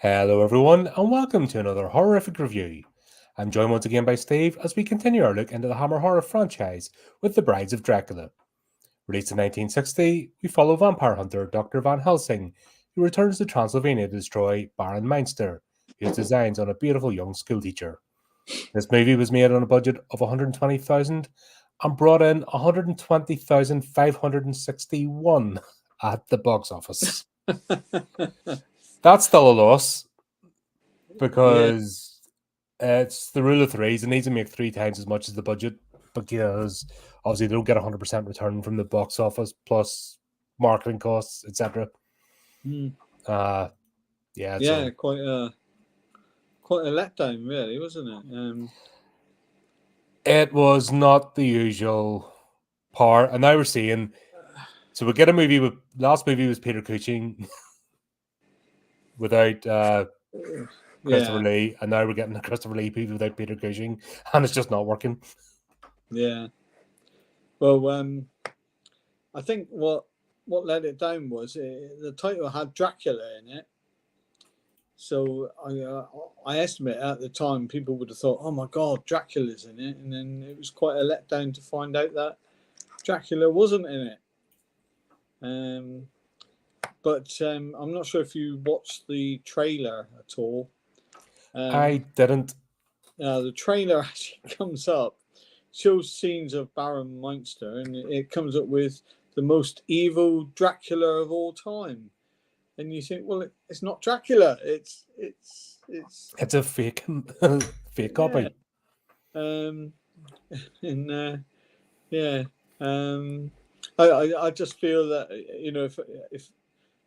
Hello, everyone, and welcome to another horrific review. I'm joined once again by Steve as we continue our look into the Hammer horror franchise with The Brides of Dracula. Released in 1960, we follow vampire hunter Dr. Van Helsing, who returns to Transylvania to destroy Baron Meinster, whose designs on a beautiful young schoolteacher. This movie was made on a budget of $120,000 and brought in $120,561 at the box office. That's still a loss because it's the rule of threes. It needs to make 3 times as much as the budget because obviously they don't get 100% return from the box office plus marketing costs, etc. So quite a letdown, really, wasn't it? it was not the usual par. And now we're seeing, so we get a movie with last movie was Peter Cushing without Christopher Lee, and now we're getting a Christopher Lee movie without Peter Cushing, and it's just not working. Yeah. Well, I think what let it down was the title had Dracula in it. So I estimate at the time people would have thought, "Oh my God, Dracula's in it," and then it was quite a letdown to find out that Dracula wasn't in it. But I'm not sure if you watched the trailer at all. I didn't. The trailer actually comes up, shows scenes of Baron Meinster, and it comes up with the most evil Dracula of all time. And you think, well, it's not Dracula. It's a fake copy. I just feel that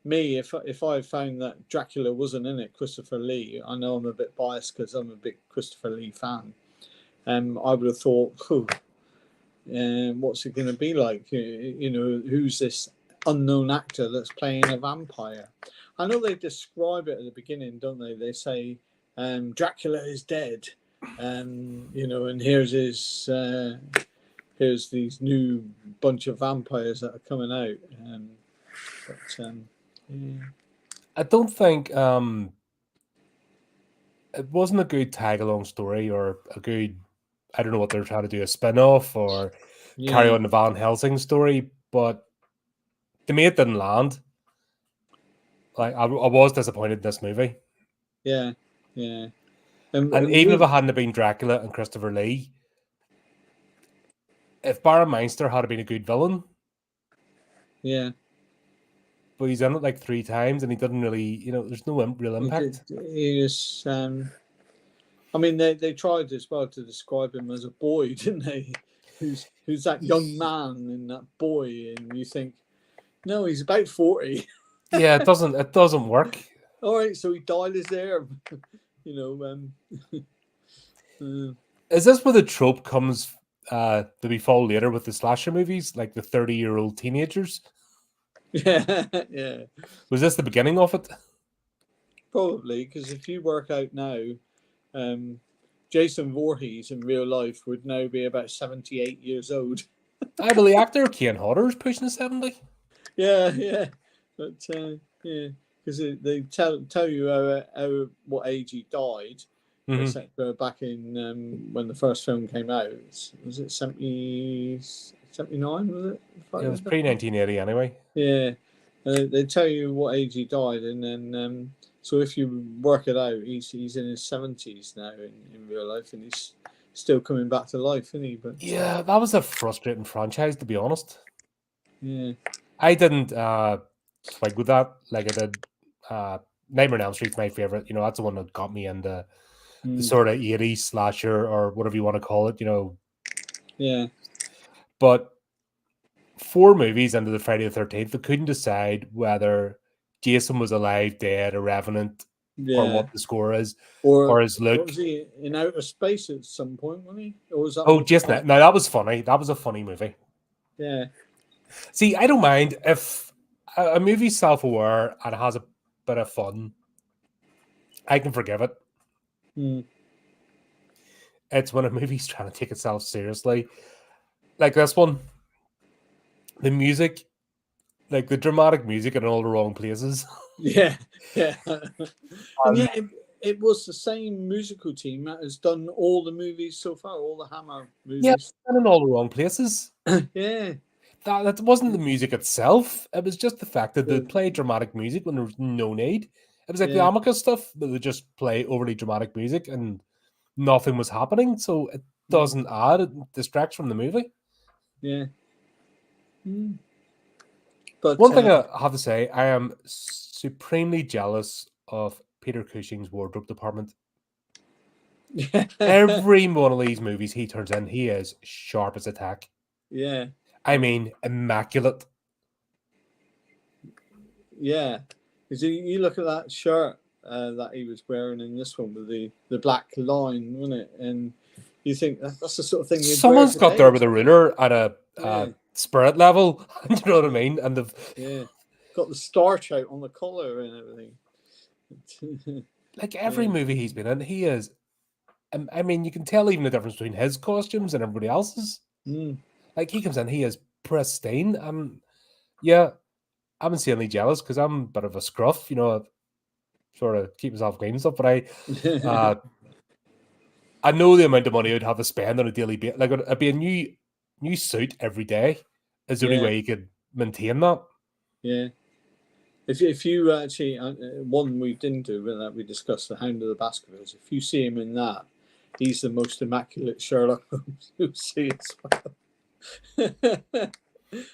if I found that Dracula wasn't in it, Christopher Lee, I know I'm a bit biased because I'm a big Christopher Lee fan. I would have thought, what's it going to be like? Who's this unknown actor that's playing a vampire? I know they describe it at the beginning, don't they? They say Dracula is dead, and here's his here's these new bunch of vampires that are coming out. I don't think it wasn't a good tag-along story or a good, I don't know what they're trying to do, a spin-off or carry on the Van Helsing story, but to me it didn't land. Like I was disappointed in this movie. And even if it hadn't been Dracula and Christopher Lee, if Baron Meinster had been a good villain, but he's in it like 3 times and he didn't really, there's no real impact. He was, they tried as well to describe him as a boy, didn't they? Who's that young man and that boy, and you think, no, he's about 40. Yeah, it doesn't work. All right, so he dyed his hair. Is this where the trope comes to be followed later with the slasher movies, like the 30-year-old teenagers? Yeah. Was this the beginning of it? Probably, because if you work out now, Jason Voorhees in real life would now be about 78 years old. I believe the actor Kane Hodder is pushing 70. Yeah. But because they tell you what age he died, etc. Back in when the first film came out. Was it 79? Was it? It was pre-1980 anyway. Yeah, they tell you what age he died, and then so if you work it out, he's in his 70s now in real life, and he's still coming back to life, isn't he? But yeah, that was a frustrating franchise, to be honest. Yeah, I didn't swig with that like I did. Nightmare on Elm Street's my favorite. That's the one that got me into the sort of 80s slasher or whatever you want to call it. Yeah. But 4 movies into the Friday the 13th, they couldn't decide whether Jason was alive, dead, a revenant, or what the score is, or his look. Was he in outer space at some point, wasn't he? Or was that? Oh, Jason! No, that was funny. That was a funny movie. Yeah. See, I don't mind if a movie's self-aware and has a bit of fun. I can forgive it. It's when a movie's trying to take itself seriously, like this one. The music, like the dramatic music in all the wrong places. Yeah, yeah. And yeah, it was the same musical team that has done all the movies so far, all the Hammer Yeah, movies. and in all the wrong places. Yeah. That wasn't the music itself. It was just the fact that they Yeah. played dramatic music when there was no need. It was like the Yeah. Amicus stuff that they just play overly dramatic music and nothing was happening. So it doesn't add, it distracts from the movie. Yeah. Mm. But One thing I have to say, I am supremely jealous of Peter Cushing's wardrobe department. yeah. Every one of these movies he turns in, he is sharp as a tack. Yeah. I mean, immaculate. Yeah. Because you look at that shirt that he was wearing in this one with the black line, wasn't it? And you think that's the sort of thing you'd wear Someone's got today. there with a ruler at a Yeah. spirit level. You know what I mean? And Yeah. Got the starch out on the collar and everything. like every movie he's been in, he is. I mean, you can tell even the difference between his costumes and everybody else's. Mm. Like he comes in, he is pristine. Yeah, I'm insanely jealous because I'm a bit of a scruff, sort of keep myself clean and stuff. But I know the amount of money I'd have to spend on a daily basis. Like it'd be a new suit every day. Is the only Yeah. way you could maintain that. Yeah. If you actually one we didn't do that we discussed, the Hound of the Baskervilles. If you see him in that, he's the most immaculate Sherlock Holmes you'll see as well.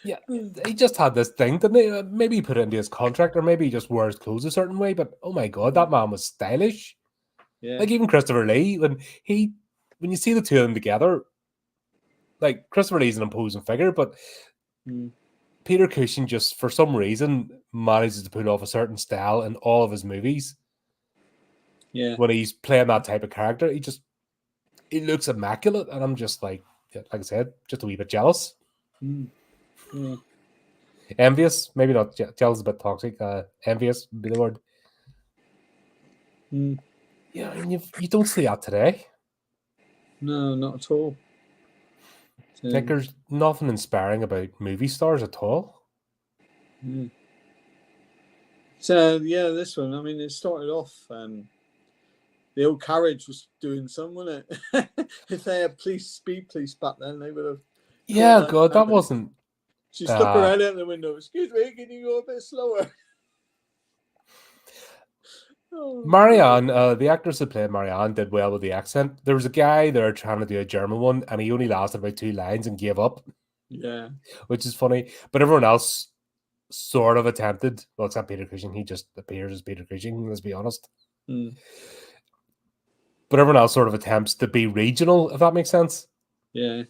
Yeah, he just had this thing, didn't he? Maybe he put it into his contract, or maybe he just wears clothes a certain way. But oh my god, that man was stylish. Yeah. Like even Christopher Lee, when you see the two of them together, like Christopher Lee's an imposing figure, but Peter Cushing just for some reason manages to put off a certain style in all of his movies. Yeah. When he's playing that type of character, he looks immaculate, and I'm just like I said, just a wee bit jealous. Yeah. Envious, maybe not jealous, a bit toxic. Envious would be the word. Yeah, and you don't see that today. No, not at all. Like there's nothing inspiring about movie stars at all. So yeah, this one. I mean, it started off. The old carriage was doing some, wasn't it? If they had speed police back then, they would have. Yeah, God, that wasn't. She stuck her head out the window. Excuse me, can you go a bit slower? Marianne, the actress who played Marianne, did well with the accent. There was a guy there trying to do a German one, and he only lasted about 2 lines and gave up. Yeah, which is funny. But everyone else sort of attempted. Well, except Peter Cushing. He just appears as Peter Cushing. Let's be honest. But everyone else sort of attempts to be regional, if that makes sense. Yeah,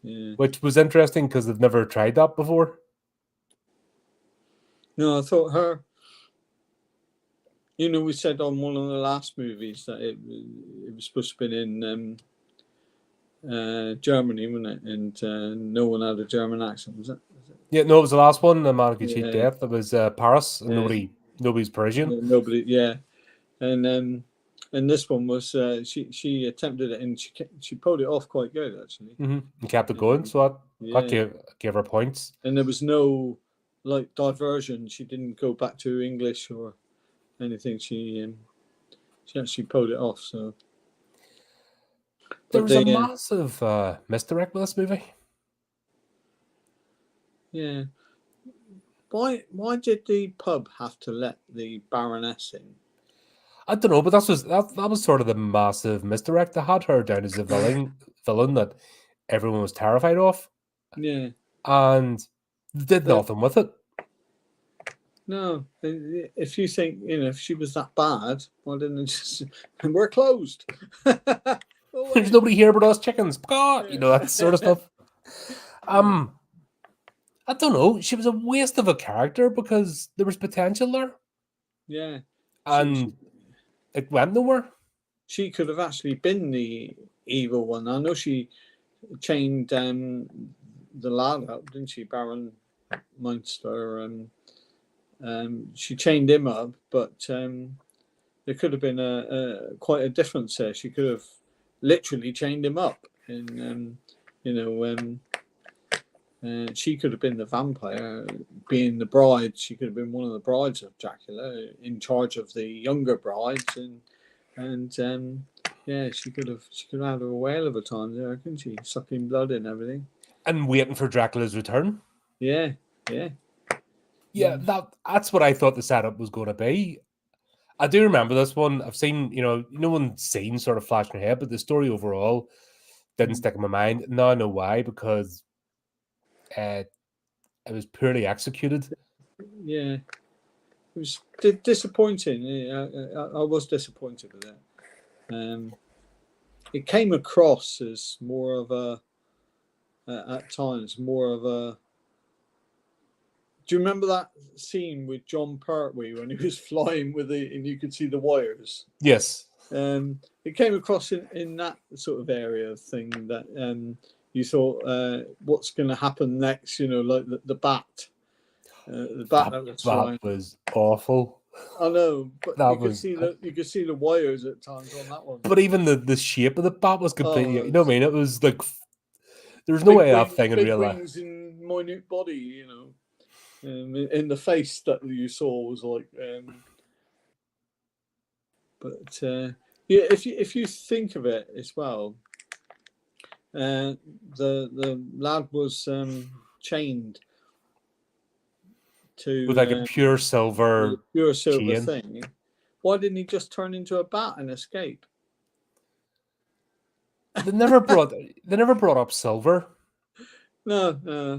yeah. Which was interesting because they've never tried that before. No, I thought her. You know, we said on one of the last movies that it was supposed to be in Germany, wasn't it? And no one had a German accent, was it? Yeah, no, it was the last one, the Man Who Could Cheat Death. It was Paris, and nobody's Parisian. Nobody, yeah. And this one was she attempted it and she pulled it off quite good actually. And kept it going, so that gave her points. And there was no like diversion. She didn't go back to English or anything. She actually pulled it off. So there was a massive misdirect with this movie. Yeah. Why did the pub have to let the Baroness in? I don't know, but that was sort of the massive misdirect. They had her down as a villain that everyone was terrified of. Yeah. And did nothing with it. No. If you think, if she was that bad, why didn't it just... And we're closed. There's nobody here but us chickens. God, that sort of stuff. I don't know. She was a waste of a character because there was potential there. Yeah. And it went nowhere. She could have actually been the evil one. I know she chained the lad up, didn't she, Baron Meinster? She chained him up, but there could have been quite a difference there. She could have literally chained him up, and She could have been the vampire, being the bride. She could have been one of the brides of Dracula, in charge of the younger brides, and yeah, she could have had a whale of a time there, couldn't she? Sucking blood and everything. And waiting for Dracula's return. Yeah. Yeah, that's what I thought the setup was going to be. I do remember this one. I've seen, no one's seen sort of flash in your head, but the story overall didn't stick in my mind. Now I know why, because it was poorly executed. Yeah, it was disappointing. I was disappointed with it. It came across as more of a, at times, more of a. Do you remember that scene with John Pertwee when he was flying with and you could see the wires? Yes. It came across in that sort of area of thing that you thought, what's going to happen next? Like the bat. The bat that was awful. I know, but you could see the wires at times on that one. But even the shape of the bat was completely. You know what I mean? It was like there was no way that thing in real life. Wings in minute body, in the face that you saw was like. But yeah, if you think of it as well, the lad was chained to with like a pure silver chain. Thing. Why didn't he just turn into a bat and escape? They never brought up silver. No.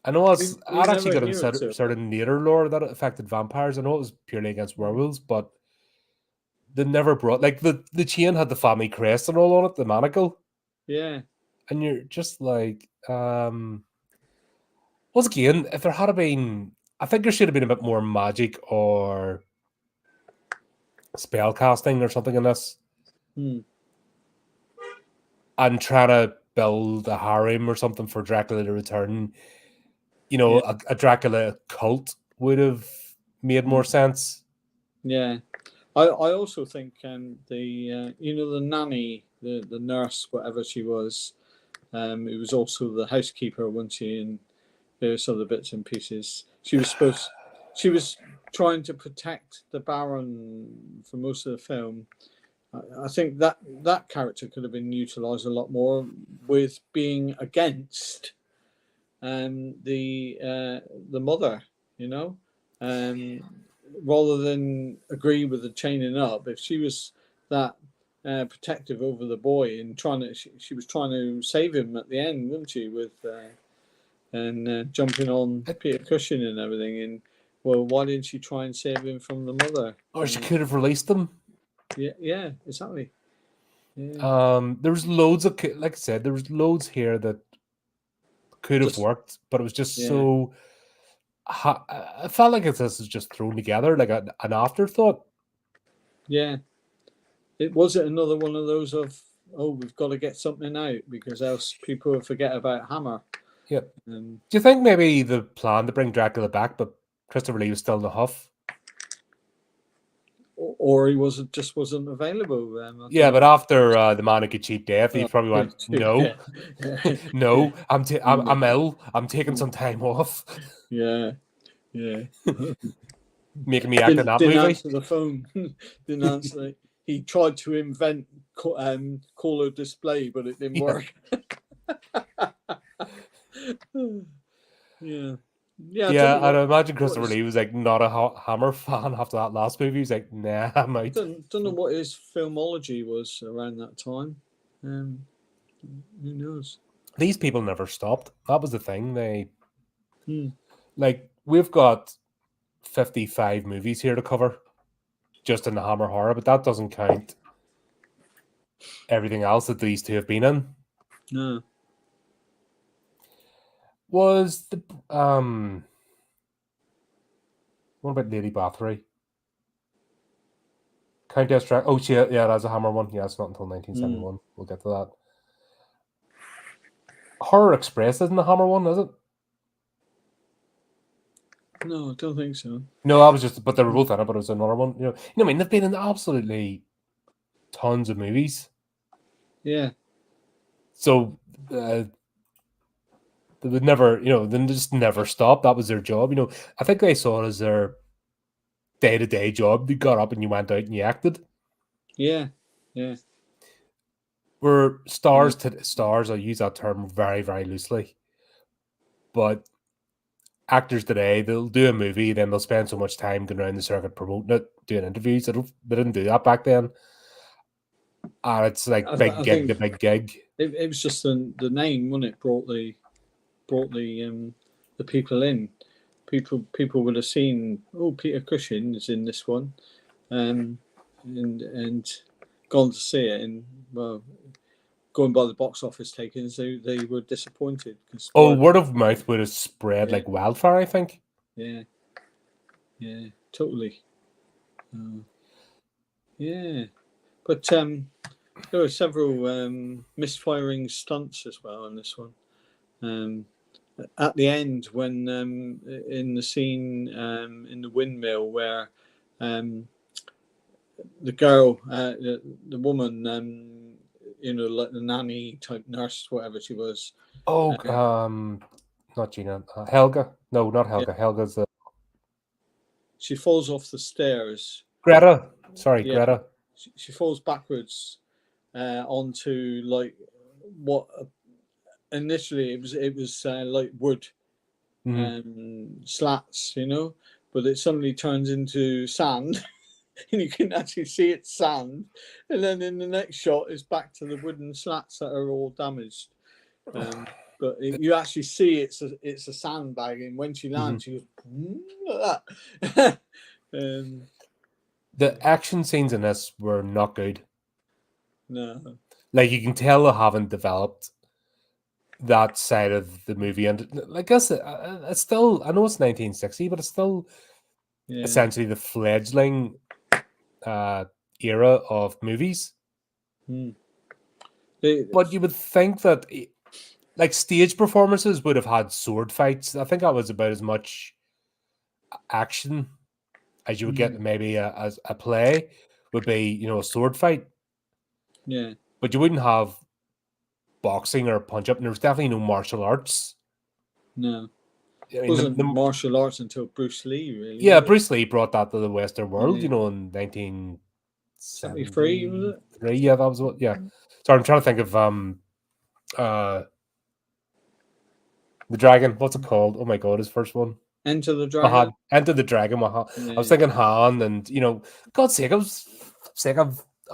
I know I'd actually got into certain nature lore that affected vampires. I know it was purely against werewolves, but they never brought like the chain had the family crest and all on it, the manacle. Yeah. And you're just like, once again, if there had been, I think there should have been a bit more magic or spell casting or something in this. And trying to build a harem or something for Dracula to return. A Dracula cult would have made more sense. Yeah. I also think the nanny, the nurse, whatever she was, it was also the housekeeper, wasn't she? And various other bits and pieces. She was trying to protect the Baron for most of the film. I think that character could have been utilised a lot more with being against the mother, rather than agree with the chaining up. If she was that protective over the boy and she was trying to save him at the end, wasn't she? With and jumping on Peter Cushing and everything. And well, why didn't she try and save him from the mother? Or she could have released them. Yeah, exactly. Yeah. There was loads of, like I said, there was loads here that could have worked, but it was just so. I felt like this was just thrown together like an afterthought. Yeah, it wasn't another one of those of we've got to get something out because else people will forget about Hammer. Yep. Do you think maybe the plan to bring Dracula back, but Christopher Lee was still in the huff? Or he wasn't available. Yeah, but after the man who could cheat death, he probably went, no, no, I'm ill. I'm taking some time off. Yeah. Making me act in that movie. Didn't answer the phone. Didn't answer. He tried to invent caller display, but it didn't work. Yeah, I'd imagine Christopher Lee was like not a Hammer fan after that last movie. He was like, nah, I'm out. Don't know what his filmology was around that time. Who knows? These people never stopped. That was the thing. They like we've got 55 movies here to cover just in the Hammer horror, but that doesn't count everything else that these two have been in. No. Was the what about Lady Bathory? Countess Dracula. Oh, yeah, that's a Hammer one. Yeah, it's not until 1971. We'll get to that. Horror Express isn't the Hammer one, is it? No, I don't think so. No, I was just, but they were both in it, but it was another one. You know what I mean? They've been in absolutely tons of movies. Yeah. So the They would never, they just never stop. That was their job. I think they saw it as their day-to-day job. You got up and you went out and you acted. Yeah. We're stars stars. I use that term very, very loosely. But actors today, they'll do a movie, then they'll spend so much time going around the circuit promoting it, doing interviews. They didn't do that back then. And it's like big gig to big gig. It was just the name, wasn't it? Brought the people in. People would have seen, Peter Cushing is in this one, and gone to see it, and going by the box office takings, they were disappointed. Word of mouth would have spread like wildfire, I think. Yeah, totally. But there were several misfiring stunts as well in this one. At the end, when in the scene in the windmill where the girl, the woman, like the nanny type nurse, whatever she was. Not Gina. Helga. No, not Helga. Yeah. Helga's the. She falls off the stairs. Greta. Sorry, Greta. She falls backwards onto like what initially it was like wood slats, but it suddenly turns into sand. And you can actually see it's sand, and then in the next shot it's back to the wooden slats that are all damaged. But you actually see it's a sandbag, and when she lands, she goes like that. The action scenes in this were not good. No, like you can tell they haven't developed that side of the movie, and I guess it's still. I know it's 1960, but it's still essentially the fledgling era of movies. But you would think that like stage performances would have had sword fights. I think that was about as much action as you would get maybe as a play would be, a sword fight. Yeah. But you wouldn't have boxing or punch up, and there was definitely no martial arts. No. It wasn't martial arts until Bruce Lee, really. Yeah, Bruce Lee brought that to the Western world, in 1973, was it? Yeah, that was what. Yeah, sorry, I'm trying to think of the Dragon. What's it called? Oh my god, his first one. Enter the Dragon. Enter the Dragon. Yeah. I was thinking Han, and God's sake, I was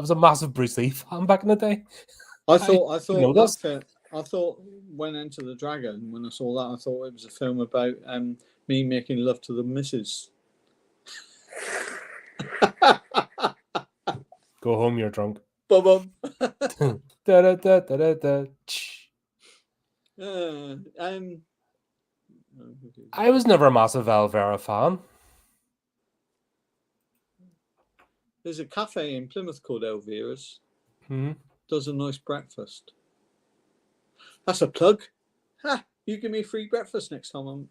a massive Bruce Lee fan back in the day. I thought when Enter the Dragon, when I saw that, I thought it was a film about me making love to the missus. Go home, you're drunk. Bum. Da, da, da, da, da. I was never a massive Elvira fan. There's a cafe in Plymouth called Elvira's. Mm-hmm. Does a nice breakfast. That's a plug. Ha! You give me a free breakfast next time.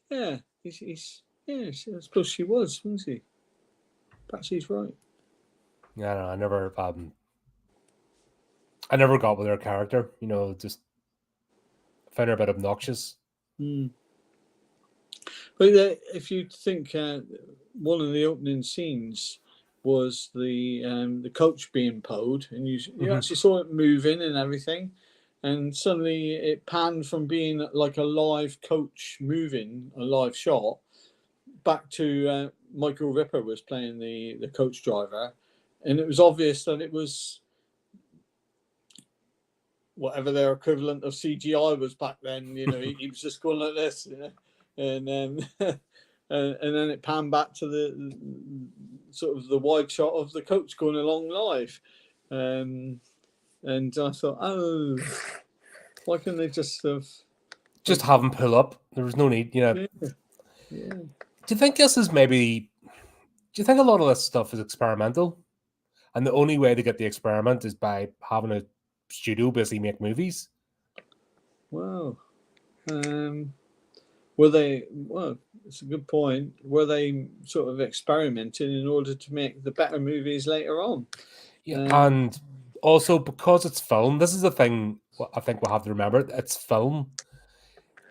Yeah, he's I suppose she was, wasn't she? Perhaps he's right. Yeah, no, I never got with her character. Just found her a bit obnoxious. But if you think one of the opening scenes was the coach being pulled, and you actually saw it moving and everything, and suddenly it panned from being like a live coach moving, a live shot, back to Michael Ripper was playing the coach driver, and it was obvious that it was whatever their equivalent of CGI was back then. He was just going like this, and then it panned back to the sort of the wide shot of the coach going along live, and I thought, why can't they just have him pull up? There was no need, Yeah. Do you think this is maybe? Do you think a lot of this stuff is experimental, and the only way to get the experiment is by having a studio basically make movies? Wow. Were they? Well, it's a good point. Were they sort of experimenting in order to make the better movies later on? Yeah, and also because it's film, this is the thing I think we'll have to remember. It's film.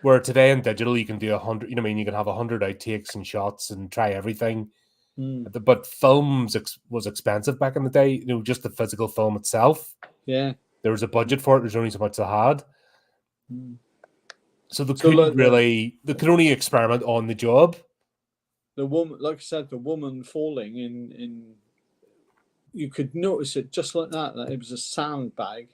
Where today in digital, you can do 100, you know what I mean? You can have 100 outtakes and shots and try everything. But films was expensive back in the day, you know, just the physical film itself. Yeah. There was a budget for it. There's only so much they had. So they could only experiment on the job. The woman, like I said, the woman falling in you could notice it just like that it was a sandbag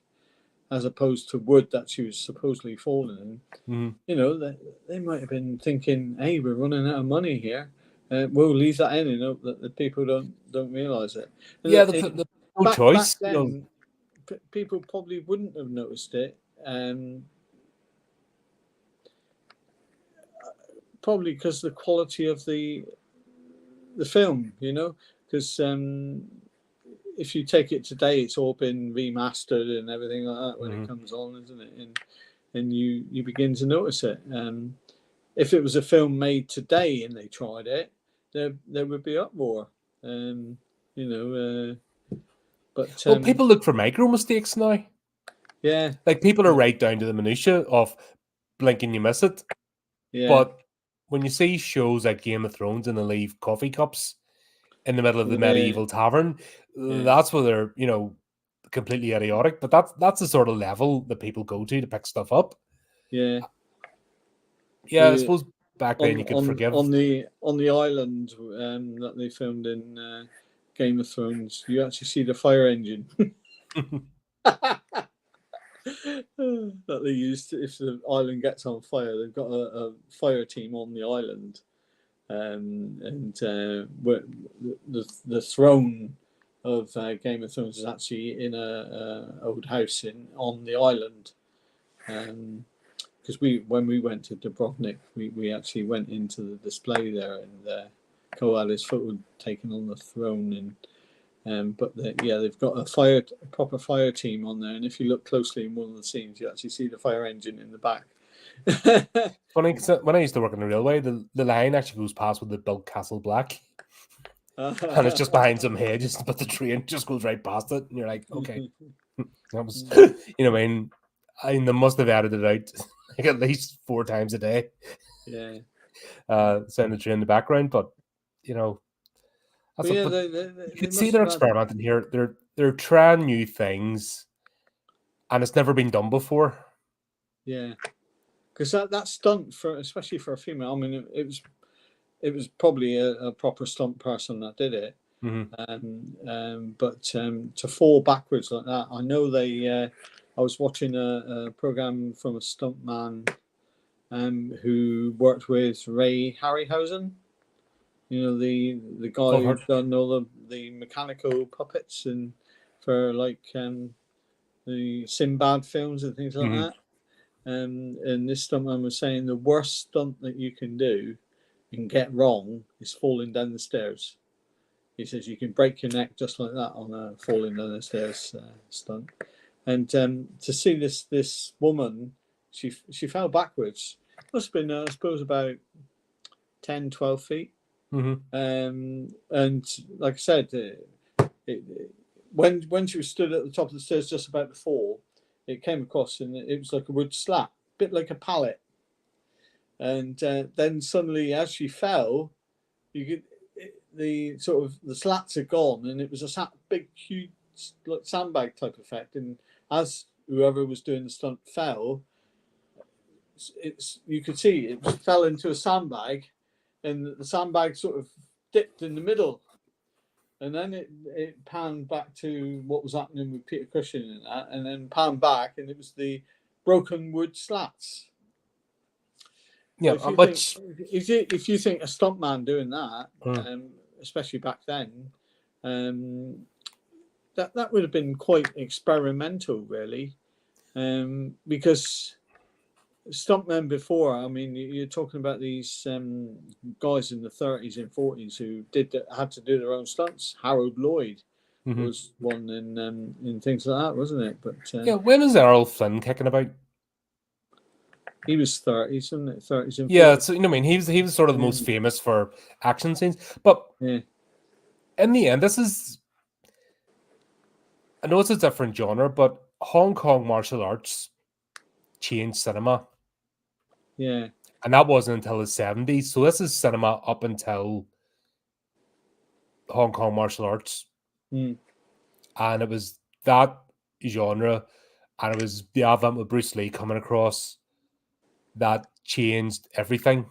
as opposed to wood that she was supposedly falling in. You know, they might have been thinking, hey, we're running out of money here. We'll leave that in, you know, that the people don't realise it. And yeah, the no choice. Back then, people probably wouldn't have noticed it. Probably because the quality of the film, you know, because if you take it today, it's all been remastered and everything like that when it comes on, isn't it? And you begin to notice it. If it was a film made today and they tried it, there would be uproar. You know, but well, people look for micro mistakes now. Yeah, like people are right down to the minutia of blink and you miss it. Yeah, but when you see shows like Game of Thrones and they leave coffee cups in the middle of the medieval tavern, that's where they're, you know, completely idiotic. But that's the sort of level that people go to pick stuff up. Yeah, I suppose back then you could forgive on the island that they filmed in Game of Thrones. You actually see the fire engine that they used if the island gets on fire. They've got a fire team on the island, and the throne of Game of Thrones is actually in a old house on the island. Because when we went to Dubrovnik, we actually went into the display there, and Cole had his photo taken on the throne, and but they've got a proper fire team on there, and if you look closely in one of the scenes, you actually see the fire engine in the back. Funny, because when I used to work on the railway, the line actually goes past with the built Castle Black, and it's just behind some hedges, but the train just goes right past it, and you're like, okay, that was, you know, I mean, they must have added it out like at least 4 times a day. Yeah, send the train in the background, but you know, you can see they're experimenting here. They're trying new things, and it's never been done before. Yeah, because that stunt especially for a female. I mean, it was probably a proper stunt person that did it. But to fall backwards like that, I know I was watching a program from a stuntman who worked with Ray Harryhausen. You know, the guy who's done all the mechanical puppets and for like the Sinbad films and things like that. And this stuntman was saying the worst stunt that you can do and get wrong is falling down the stairs. He says you can break your neck just like that on a falling down the stairs stunt. And to see this woman, she fell backwards. Must have been, I suppose, about 10, 12 feet. And like I said, when she was stood at the top of the stairs just about to fall, it came across and it was like a wood slat, a bit like a pallet. And then suddenly, as she fell, you could the slats are gone, and it was a big, huge, like sandbag type effect. And as whoever was doing the stunt fell, you could see it fell into a sandbag, and the sandbag sort of dipped in the middle, and then it panned back to what was happening with Peter Cushing and that, and then panned back, and it was the broken wood slats. Yeah, if you think a stuntman doing that, especially back then, that would have been quite experimental, really, because stuntmen before, I mean, you're talking about these guys in the 30s and 40s who had to do their own stunts. Harold Lloyd was one in things like that, wasn't it? But when is Errol Flynn kicking about? He was 30s, wasn't it? 30s and 40s. Yeah, so, you know, I mean, he was sort of the most famous for action scenes. But in the end, this is I know it's a different genre, but Hong Kong martial arts changed cinema. Yeah. And that wasn't until the 70s. So this is cinema up until Hong Kong martial arts. Mm. And it was that genre, and it was the advent with Bruce Lee coming across that changed everything.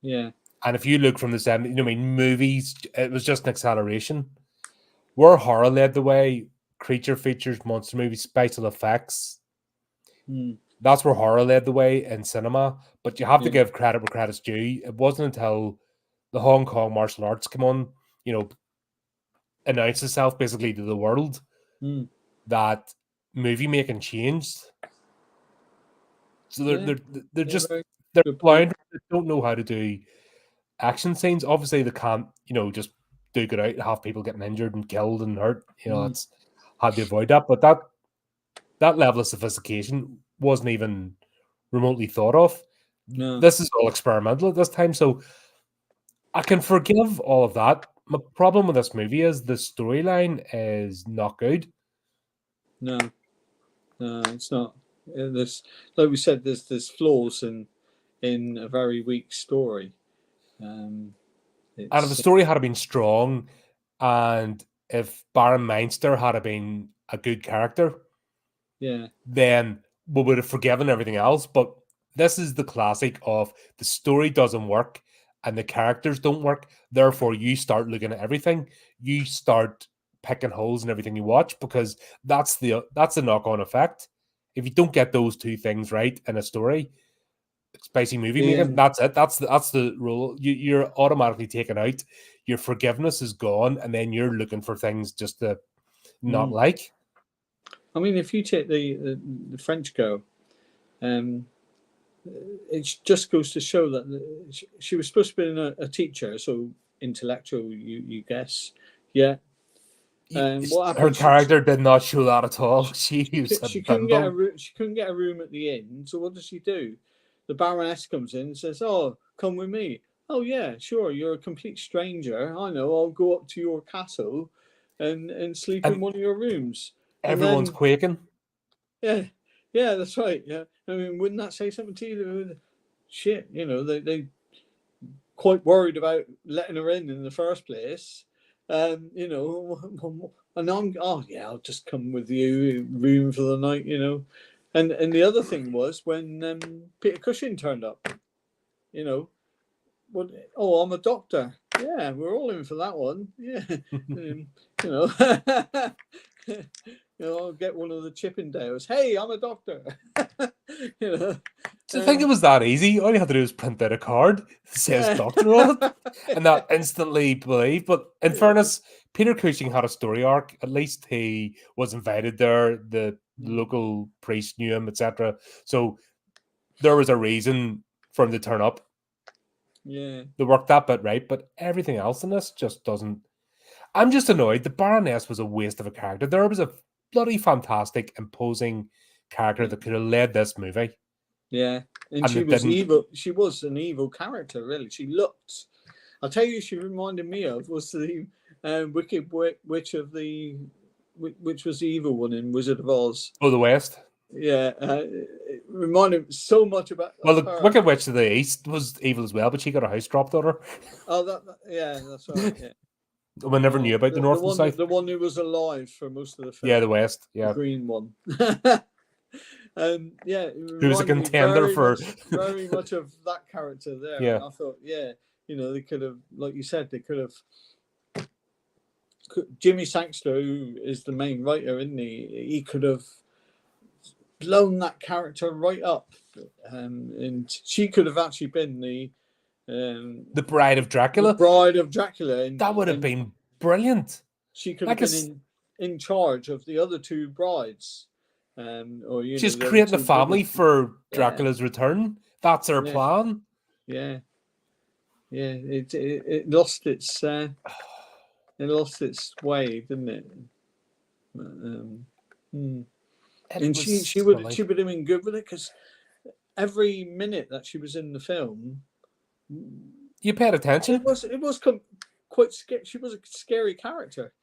Yeah. And if you look from the 70s, movies, it was just an acceleration. Where horror led the way, creature features, monster movies, special effects. Mm. That's where horror led the way in cinema. But you have to Yeah. give credit where credit's due. It wasn't until the Hong Kong martial arts came on, announced itself basically to the world Mm. that movie making changed. So Yeah. they're just Very they're good point. blind. They don't know how to do action scenes. Obviously, they can't just duke it out and have people getting injured and killed and hurt. It's hard to avoid that. But that level of sophistication wasn't even remotely thought of. No. This is all experimental at this time, so I can forgive all of that. My problem with this movie is the storyline is not good. No, it's not. There's, like we said, there's flaws in a very weak story. And if the story had been strong, and if Baron Meinster had been a good character, yeah, then we would have forgiven everything else. But this is the classic of the story doesn't work and the characters don't work. Therefore, you start looking at everything. You start picking holes in everything you watch because that's the knock-on effect. If you don't get those two things right in a story, spicy movie making, that's it. That's the rule. You're automatically taken out. Your forgiveness is gone, and then you're looking for things just to not like. I mean, if you take the French girl, it just goes to show that she was supposed to be a teacher, so intellectual, you guess, yeah. What happened? Her character did not show that at all. She couldn't get a room. She couldn't get a room at the inn. So what does she do? The Baroness comes in and says, "Oh, come with me." Oh yeah, sure. You're a complete stranger. I know. I'll go up to your castle, and sleep in one of your rooms. Everyone's quaking. Yeah, that's right. Yeah, I mean, wouldn't that say something to you? Shit, they quite worried about letting her in the first place. And I'll just come with you, room for the night, And the other thing was when Peter Cushing turned up, I'm a doctor. Yeah, we're all in for that one. Yeah, I'll get one of the Chippendales. Hey, I'm a doctor. Do you think it was that easy? All you had to do was print out a card that says doctor on it, and that instantly believed. But in fairness, Peter Cushing had a story arc. At least he was invited there. The local priest knew him, etc. So there was a reason for him to turn up. Yeah. They worked that bit right, but everything else in this just doesn't. I'm just annoyed. The Baroness was a waste of a character. There was a bloody fantastic, imposing character that could have led this movie. Yeah, and she was evil. She was an evil character, really. She looked. I'll tell you, she reminded me of was the Wicked Witch of which was the evil one in Wizard of Oz. Oh, the West. Yeah, it reminded me so much about. Well, the Wicked Witch of the East was evil as well, but she got a house dropped on her. Oh, yeah, that's right. Yeah. We never knew about the North and South. The one who was alive for most of the film. Yeah, the West. Yeah, the green one. Yeah, who was a contender very much of that character there. Yeah, and I thought, they could have, like you said, they could have. Jimmy Sangster, who is the main writer, isn't he? He could have blown that character right up, and she could have actually been the Bride of Dracula. The Bride of Dracula. That would have been brilliant. She could have been in charge of the other two brides. She's creating a family for Dracula's return. That's her plan. Yeah, it lost its way, didn't it? And she would have been good with it because every minute that she was in the film, you paid attention. It was quite scary. She was a scary character.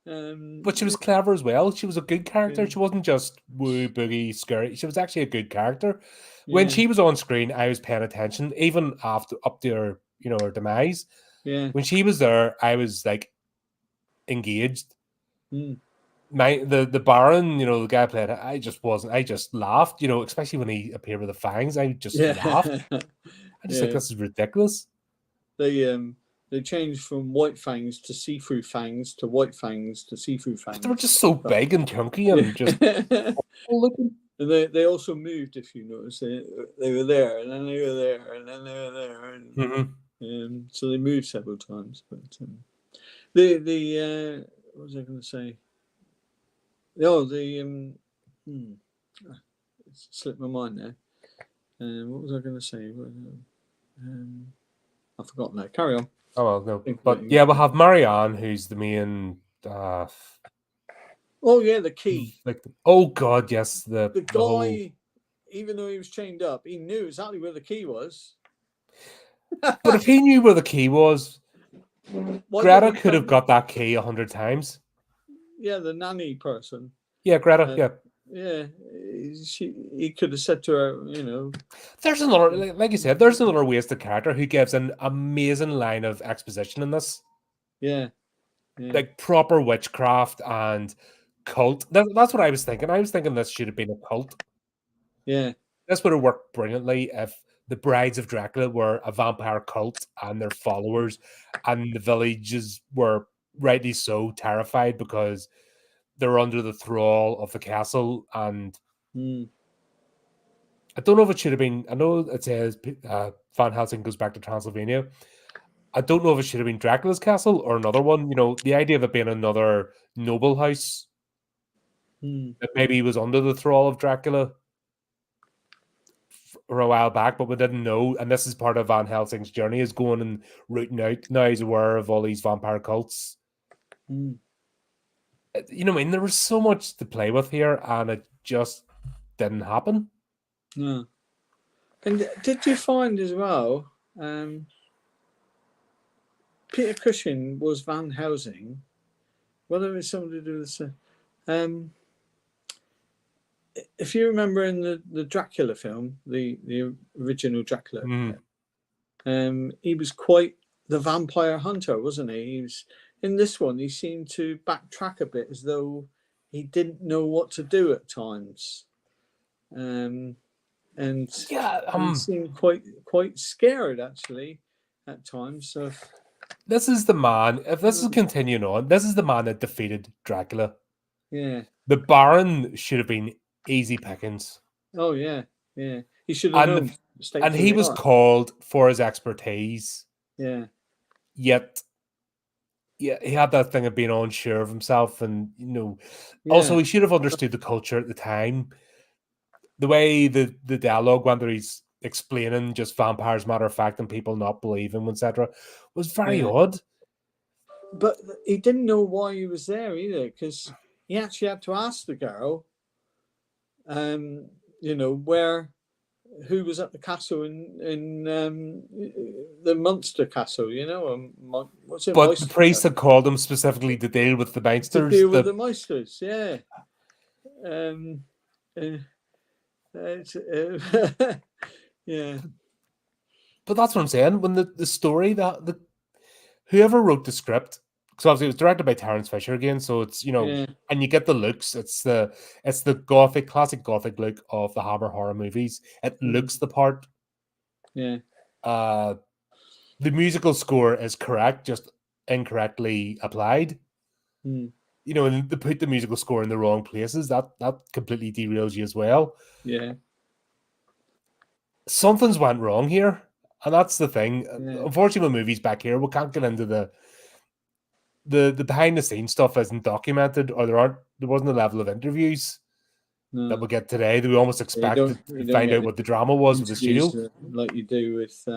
But she was clever as well. She was a good character. Yeah. She wasn't just woo, boogie, scary. She was actually a good character. When Yeah. she was on screen, I was paying attention, even after up to her, her demise. Yeah. When she was there, I was like engaged. Mm. The Baron, the guy played it, I just wasn't. I just laughed, especially when he appeared with the fangs. I just laughed. I just think this is ridiculous. They changed from white fangs to see-through fangs to white fangs to see-through fangs. They were just so big and chunky and just looking. And they also moved, if you notice. They were there, and then they were there, and then they were there. And, so they moved several times. But what was I going to say? Oh, it slipped my mind there. What was I going to say? I've forgotten that. Carry on. Oh, well, no. But yeah, we'll have Marianne, who's the main... oh, yeah, the key. Oh, God, yes. The guy, whole... even though he was chained up, he knew exactly where the key was. But if he knew where the key was, Greta could have got that key 100 times. Yeah, the nanny person. Yeah, Greta, yeah. Yeah, he could have said to her, There's another, like you said, there's another wasted character who gives an amazing line of exposition in this. Yeah. Like proper witchcraft and cult. That's what I was thinking. I was thinking this should have been a cult. Yeah. This would have worked brilliantly if the Brides of Dracula were a vampire cult and their followers, and the villages were rightly so terrified because they're under the thrall of the castle. And I don't know if it should have been, I know it says Van Helsing goes back to Transylvania. I don't know if it should have been Dracula's castle or another one. The idea of it being another noble house that maybe was under the thrall of Dracula for a while back, but we didn't know. And this is part of Van Helsing's journey, is going and rooting out. Now he's aware of all these vampire cults. There was so much to play with here, and it just didn't happen. No. And did you find as well, Peter Cushing was Van Helsing, whether it's something to do with this? If you remember in the Dracula film, the original Dracula, he was quite the vampire hunter, wasn't he? He was... In this one, he seemed to backtrack a bit, as though he didn't know what to do at times, and he seemed quite scared actually at times. So this is the man. If this is continuing on, this is the man that defeated Dracula. Yeah, the Baron should have been easy pickings. Oh yeah. He should have known. And he was called for his expertise. Yeah. Yet. Yeah, he had that thing of being unsure of himself, and also he should have understood the culture at the time. The way the dialogue went, where he's explaining just vampires matter of fact and people not believing, etc., was very odd. But he didn't know why he was there either, because he actually had to ask the girl, who was at the castle in the Munster castle, what's it? But Meister the priest had called him specifically to deal with the Meinsters. To deal with the Meisters, yeah. Yeah. But that's what I'm saying. When the story that whoever wrote the script, because obviously it was directed by Terence Fisher again, so it's and you get the looks. It's the classic gothic look of the Hammer horror movies. It looks the part. Yeah. The musical score is correct, just incorrectly applied. And they put the musical score in the wrong places. That completely derails you as well. Yeah. Something's went wrong here, and that's the thing. Yeah. Unfortunately, with movies back here, we can't get into the behind the scenes stuff isn't documented, or there wasn't a level of interviews that we get today that we almost expect to find out what the drama was with the studio, like you do with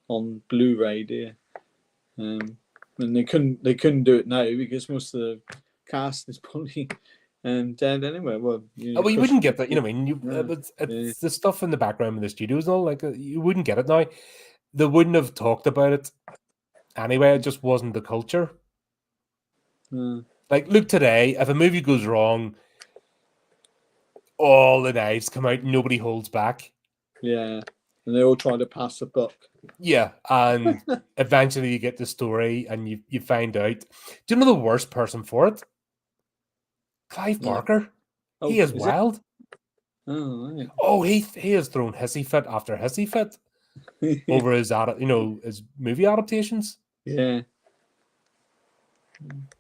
on Blu-ray, do you? And they couldn't do it now because most of the cast is probably dead anyway. Well, you wouldn't get that. It's the stuff in the background in the studios and all. Like you wouldn't get it now. They wouldn't have talked about it anyway. It just wasn't the culture. Like, look today, if a movie goes wrong, all the knives come out, nobody holds back. Yeah, and they all try to pass the buck. Yeah, and eventually you get the story and you find out. Do you know the worst person for it? Clive No. Barker. Oh, He is is it? wild. Oh, right. Oh, he has thrown hissy fit after hissy fit over his his movie adaptations. Yeah.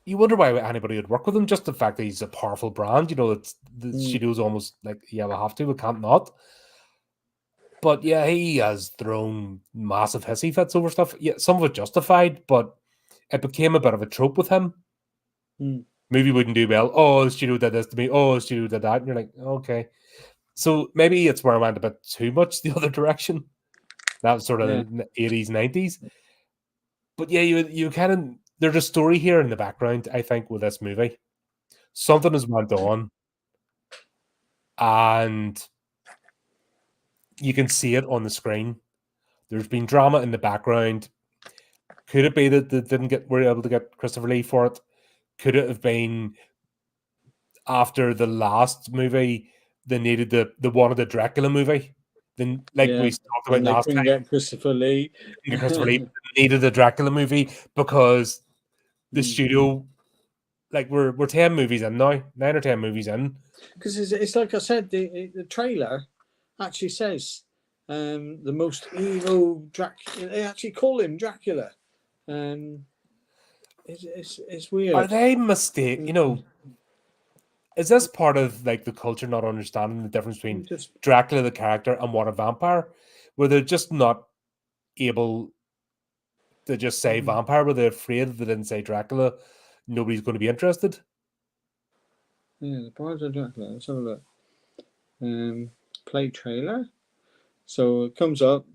You wonder why anybody would work with him. Just the fact that he's a powerful brand. It's the studio's almost like, yeah, we have to, we can't not. But yeah, he has thrown massive hissy fits over stuff. Yeah, some of it justified, but it became a bit of a trope with him. Movie wouldn't do well. Oh, the studio did this to me. Oh, the studio did that. And you're like, okay. So maybe it's where I went a bit too much the other direction. That was sort of the 80s, 90s. But yeah, you kind of, there's a story here in the background, I think, with this movie. Something has went on, and you can see it on the screen. There's been drama in the background. Could it be that they were able to get Christopher Lee for it? Could it have been after the last movie they needed the one of the Dracula movie? Then, like we talked about and they last couldn't time, get Christopher Lee. Christopher Lee needed the Dracula movie because the studio, like we're 10 movies in now, 9 or 10 movies in. Because it's like I said, the trailer actually says the most evil Dracula. They actually call him Dracula. It's weird. Are they mistake? Is this part of like the culture not understanding the difference between Dracula the character and what a vampire? Where they're just not able to just say vampire, where they're afraid if they didn't say Dracula, nobody's going to be interested. Yeah, the Brides of Dracula. Let's have a look. Play trailer. So it comes up.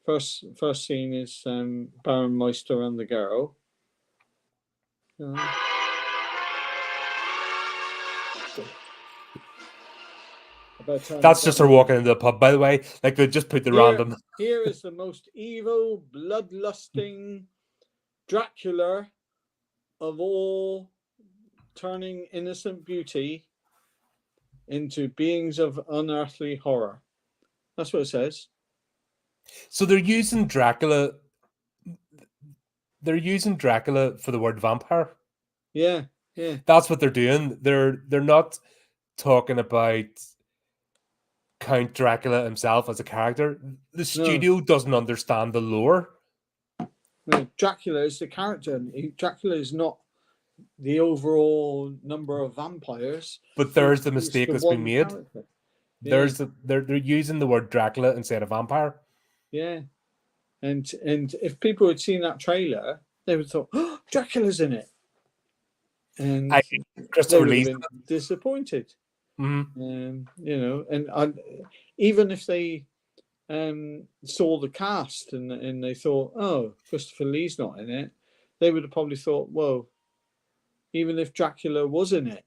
First scene is Baron Meinster and the girl. That's just her walking into the pub, by the way. Like they just put the random. Here is the most evil, bloodlusting Dracula of all, turning innocent beauty into beings of unearthly horror. That's what it says. So they're using Dracula. They're using Dracula for the word vampire. Yeah. That's what they're doing. They're not talking about Count Dracula himself as a character. The studio doesn't understand the lore. No, Dracula is the character. Dracula is not the overall number of vampires. But there's the mistake that's been made. They're using the word Dracula instead of vampire. Yeah. And if people had seen that trailer, they would have thought, oh, Dracula's in it. And Christopher they would Lee's have been disappointed. Mm-hmm. And even if they saw the cast and they thought, oh, Christopher Lee's not in it, they would have probably thought, well, even if Dracula was in it,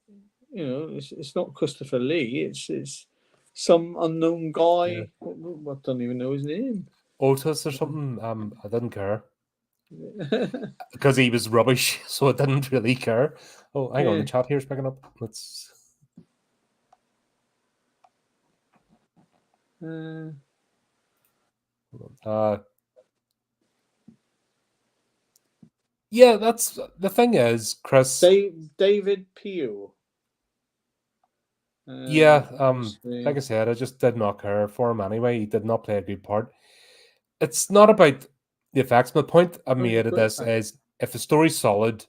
it's not Christopher Lee, it's some unknown guy. I don't even know his name. Otis or something. I didn't care because he was rubbish, so I didn't really care. Oh, hang on, the chat here's picking up. Let's. Yeah, that's the thing is, Chris. David Peel. Like I said, I just did not care for him anyway. He did not play a good part. It's not about the effects. My point I made of this is if the story's solid,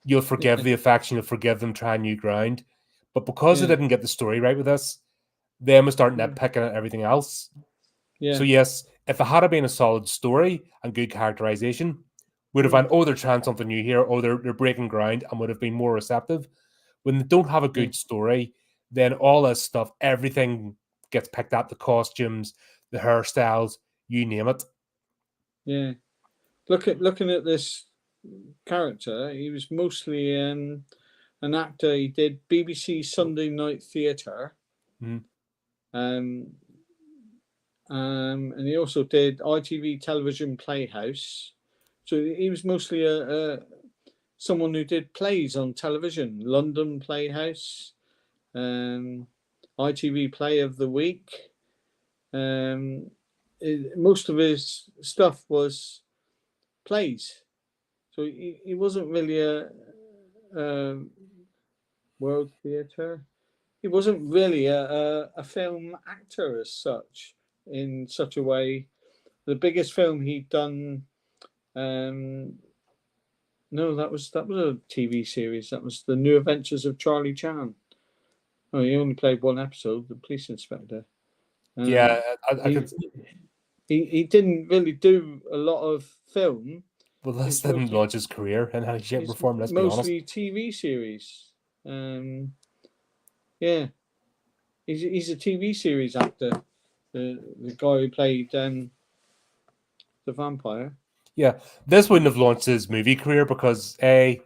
you'll forgive the effects and you'll forgive them trying new ground. But because they didn't get the story right with this, then we start nitpicking at everything else. Yeah. So yes, if it had been a solid story and good characterization, we'd have found, they're trying something new here, they're breaking ground, and would have been more receptive. When they don't have a good story, then all this stuff, everything gets picked up, the costumes, the hairstyles, you name it. Yeah. Looking at this character, he was mostly an actor. He did BBC Sunday Night Theatre. And he also did ITV Television Playhouse. So he was mostly a someone who did plays on television, London Playhouse, ITV Play of the Week. Most of his stuff was plays, so he wasn't really a world theatre. He wasn't really a film actor as such, in such a way. The biggest film he'd done, no, that was a TV series. That was The New Adventures of Charlie Chan. Oh, he only played one episode, the police inspector. Yeah, I could. He didn't really do a lot of film. Well, this didn't launch his career in any shape or form. Let's be honest. Mostly TV series. Yeah, he's a TV series actor. The guy who played the vampire. Yeah, this wouldn't have launched his movie career because A,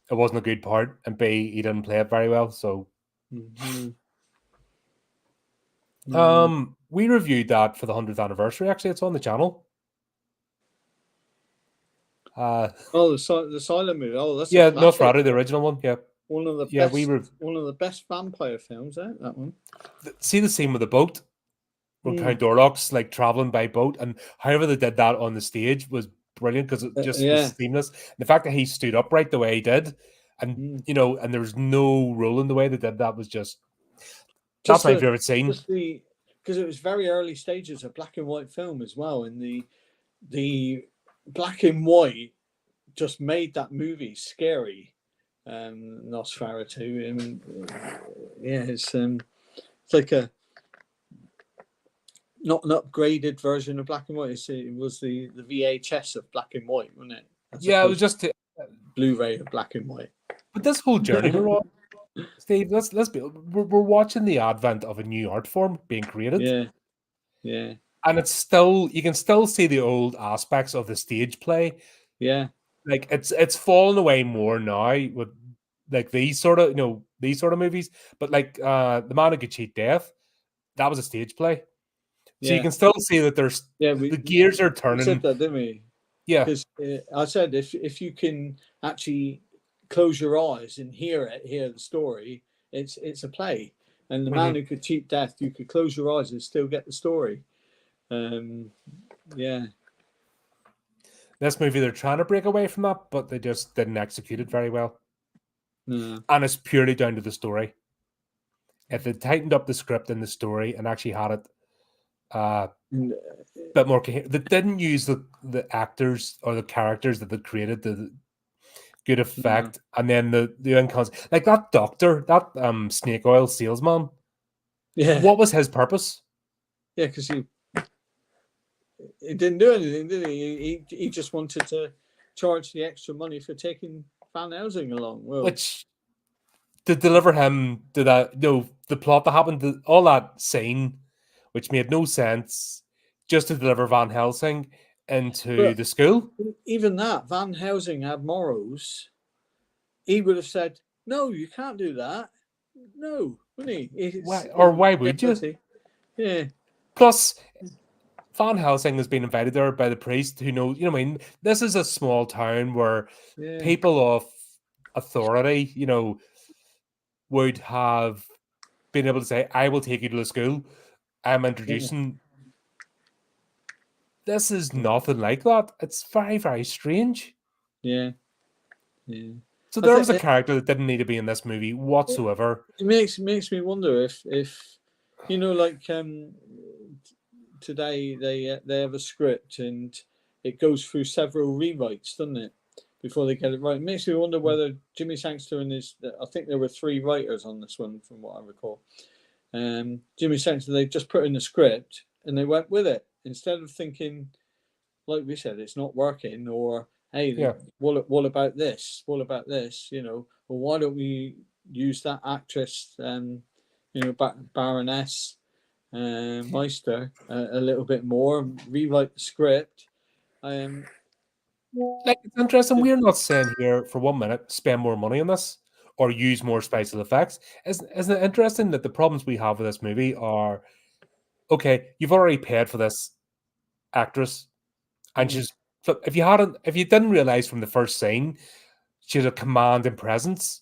it wasn't a good part, and B, he didn't play it very well. So, we reviewed that for the 100th anniversary. Actually, it's on the channel. The silent movie. Oh, that's Nosferatu, the original one. Yeah, one of the best vampire films. That one. See the scene with the boat, where Count Orlok's like traveling by boat, and however they did that on the stage was brilliant because it just was seamless. And the fact that he stood upright the way he did, and and there was no rolling the way they did that was that's my favorite scene. Because it was very early stages of black and white film as well, and the black and white just made that movie scary. Nosferatu. I mean, it's like a not an upgraded version of black and white. It was the VHS of black and white, wasn't it? It was just Blu-ray of black and white. But this whole journey we're on, Steve, we're watching the advent of a new art form being created. Yeah. And you can still see the old aspects of the stage play. Yeah. Like it's fallen away more now with like these sort of movies. But like The Man Who Could Cheat Death, that was a stage play. So you can still see that there's the gears are turning. We said that, didn't we? Yeah. Because I said if you can actually close your eyes and hear the story, it's a play. And The Man Who Could Cheat Death, you could close your eyes and still get the story. This movie, they're trying to break away from that, but they just didn't execute it very well. And it's purely down to the story. If they tightened up the script and the story and actually had it a bit more coherent, they didn't use the actors or the characters that they created the good effect, and then the inconsequence. Like that doctor, that snake oil salesman. Yeah. What was his purpose? Yeah, because he didn't do anything, did he? He just wanted to charge the extra money for taking Van Helsing along. Well, which to deliver him to that, the plot that happened, all that scene, which made no sense, just to deliver Van Helsing into the school. Even that, Van Helsing had morals. He would have said, "No, you can't do that." No, wouldn't he? Why would you? Yeah. Plus, Van Helsing has been invited there by the priest who knows, this is a small town where people of authority, would have been able to say, I will take you to the school. I'm introducing. This is nothing like that. It's very, very strange. Yeah. So there was a character that didn't need to be in this movie whatsoever. It makes me wonder if like today they have a script and it goes through several rewrites, doesn't it, before they get it right. It makes me wonder whether Jimmy Sangster and I think there were 3 writers on this one from what I recall. Jimmy Sangster, they just put in the script and they went with it instead of thinking, like we said, it's not working, or hey, what about this? What about this? Well, why don't we use that actress, Baroness Meister, a little bit more, rewrite the script. It's interesting. We're not saying here for 1 minute spend more money on this or use more special effects. Isn't it interesting that the problems we have with this movie are, okay, you've already paid for this actress, and if you didn't realize from the first scene she had a commanding presence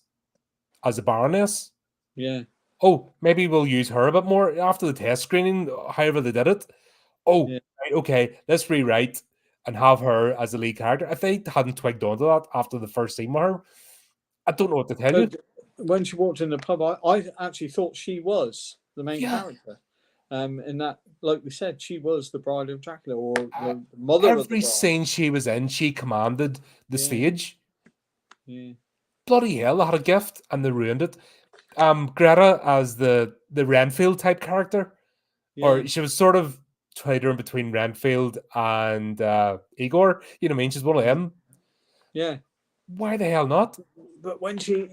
as a Baroness. Yeah. Oh, maybe we'll use her a bit more after the test screening, however they did it. Oh, Yeah. right, okay, let's rewrite and have her as the lead character. If they hadn't twigged onto that after the first scene with her, I don't know what to tell you. When she walked in the pub, I actually thought she was the main character. In that, like we said, she was the Bride of Dracula, or the mother of the Every bride. scene she was in, she commanded the stage. Yeah. Bloody hell, I had a gift and they ruined it. Greta as the Renfield type character, or she was sort of teetering between Renfield and Igor. You know what I mean? She's one of them. Yeah. Why the hell not? But when she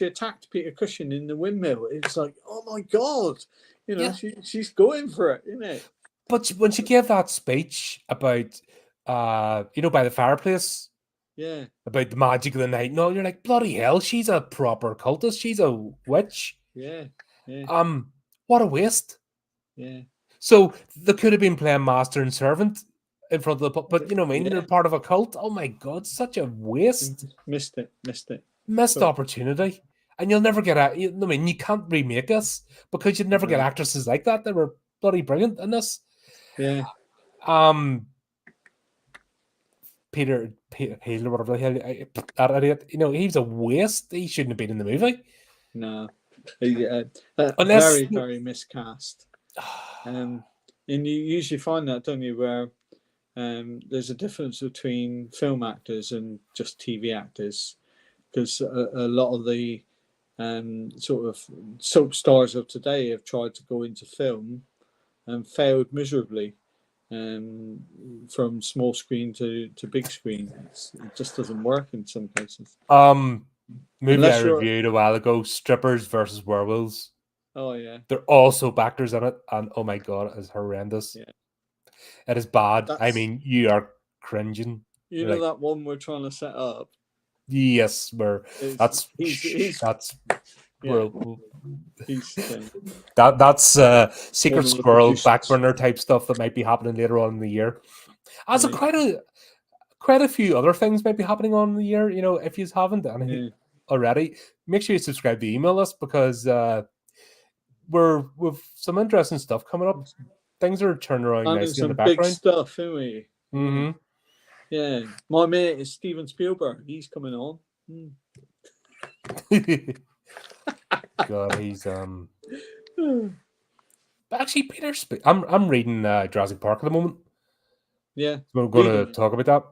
attacked Peter Cushing in the windmill, it's like, oh my god, you know, she's going for it, isn't it? But when she gave that speech about, you know, by the fireplace, about the magic of the night, no, you're like, bloody hell, she's a proper cultist. She's a witch. Yeah. What a waste. Yeah. So they could have been playing master and servant in front of the but you know what I mean? They're part of a cult. Oh my god, such a waste. Missed it. Missed opportunity. And you'll never get you know what I mean, you can't remake this because you'd never get actresses like that. They were bloody brilliant in this. Yeah. Peter, whatever the hell, that idiot, you know, he's a waste. He shouldn't have been in the movie. No. Very, very miscast. And you usually find that, don't you, where there's a difference between film actors and just TV actors, because a lot of the sort of soap stars of today have tried to go into film and failed miserably. From small screen to big screen, it just doesn't work in some cases. Movie I reviewed a while ago, Strippers versus Werewolves. Oh yeah, they're all soap actors in it, and oh my god, it's horrendous. Yeah, it is bad. I mean, you are cringing. You know, like, that one we're trying to set up. Yes, that's Secret Squirrel backburner type stuff that might be happening later on in the year. As quite a few other things might be happening on in the year. You know, if you haven't done already, make sure you subscribe to email us, because we've some interesting stuff coming up. Things are turning around nicely in the background. Big stuff, aren't we? Mm-hmm. Yeah, my mate is Steven Spielberg. He's coming on. God, he's But actually, Peter, I'm reading Jurassic Park at the moment. Yeah, so we're going to talk about that.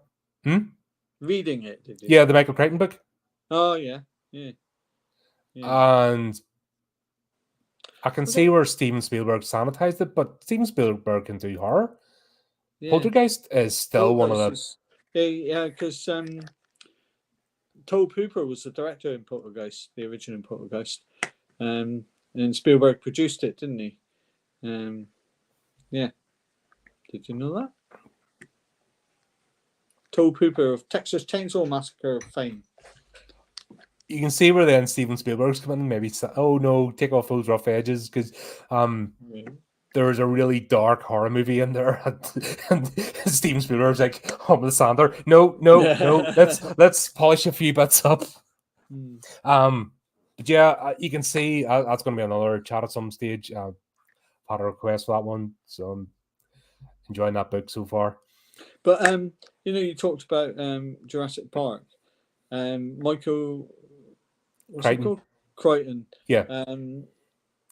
Reading it, did you? Yeah, the Michael Crichton book. Oh yeah. And I can see where Steven Spielberg sanitized it, but Steven Spielberg can do horror. Yeah. Poltergeist is still one of those. Yeah, because Tobe Hooper was the director in Poltergeist, the original Poltergeist, and Spielberg produced it, didn't he? Yeah. Did you know that? Tobe Hooper of Texas Chainsaw Massacre fame. You can see where then Steven Spielberg's coming in. Maybe, oh no, take off those rough edges, because there was a really dark horror movie in there, and Steven Spielberg's like, "Oh, with Sander, no, let's polish a few bits up." But yeah, you can see that's going to be another chat at some stage. I've had a request for that one, so I'm enjoying that book so far. But you know, you talked about Jurassic Park. Michael, Crichton. Yeah.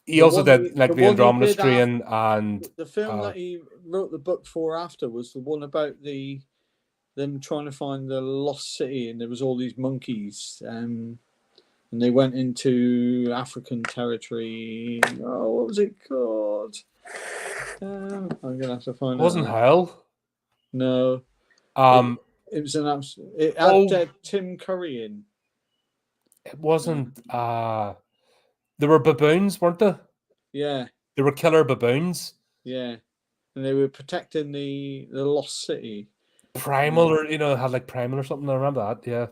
He also did like the Andromeda Strain, and the film that he wrote the book for after was the one about them trying to find the lost city, and there was all these monkeys, and they went into African territory. Oh, what was it called? I'm gonna have to find. It wasn't Hell. No. It was an absolute. It had Tim Curry in. It wasn't. There were baboons, weren't there? Yeah. There were killer baboons. Yeah, and they were protecting the lost city. Primal, or had like Primal or something. I remember that. Yeah.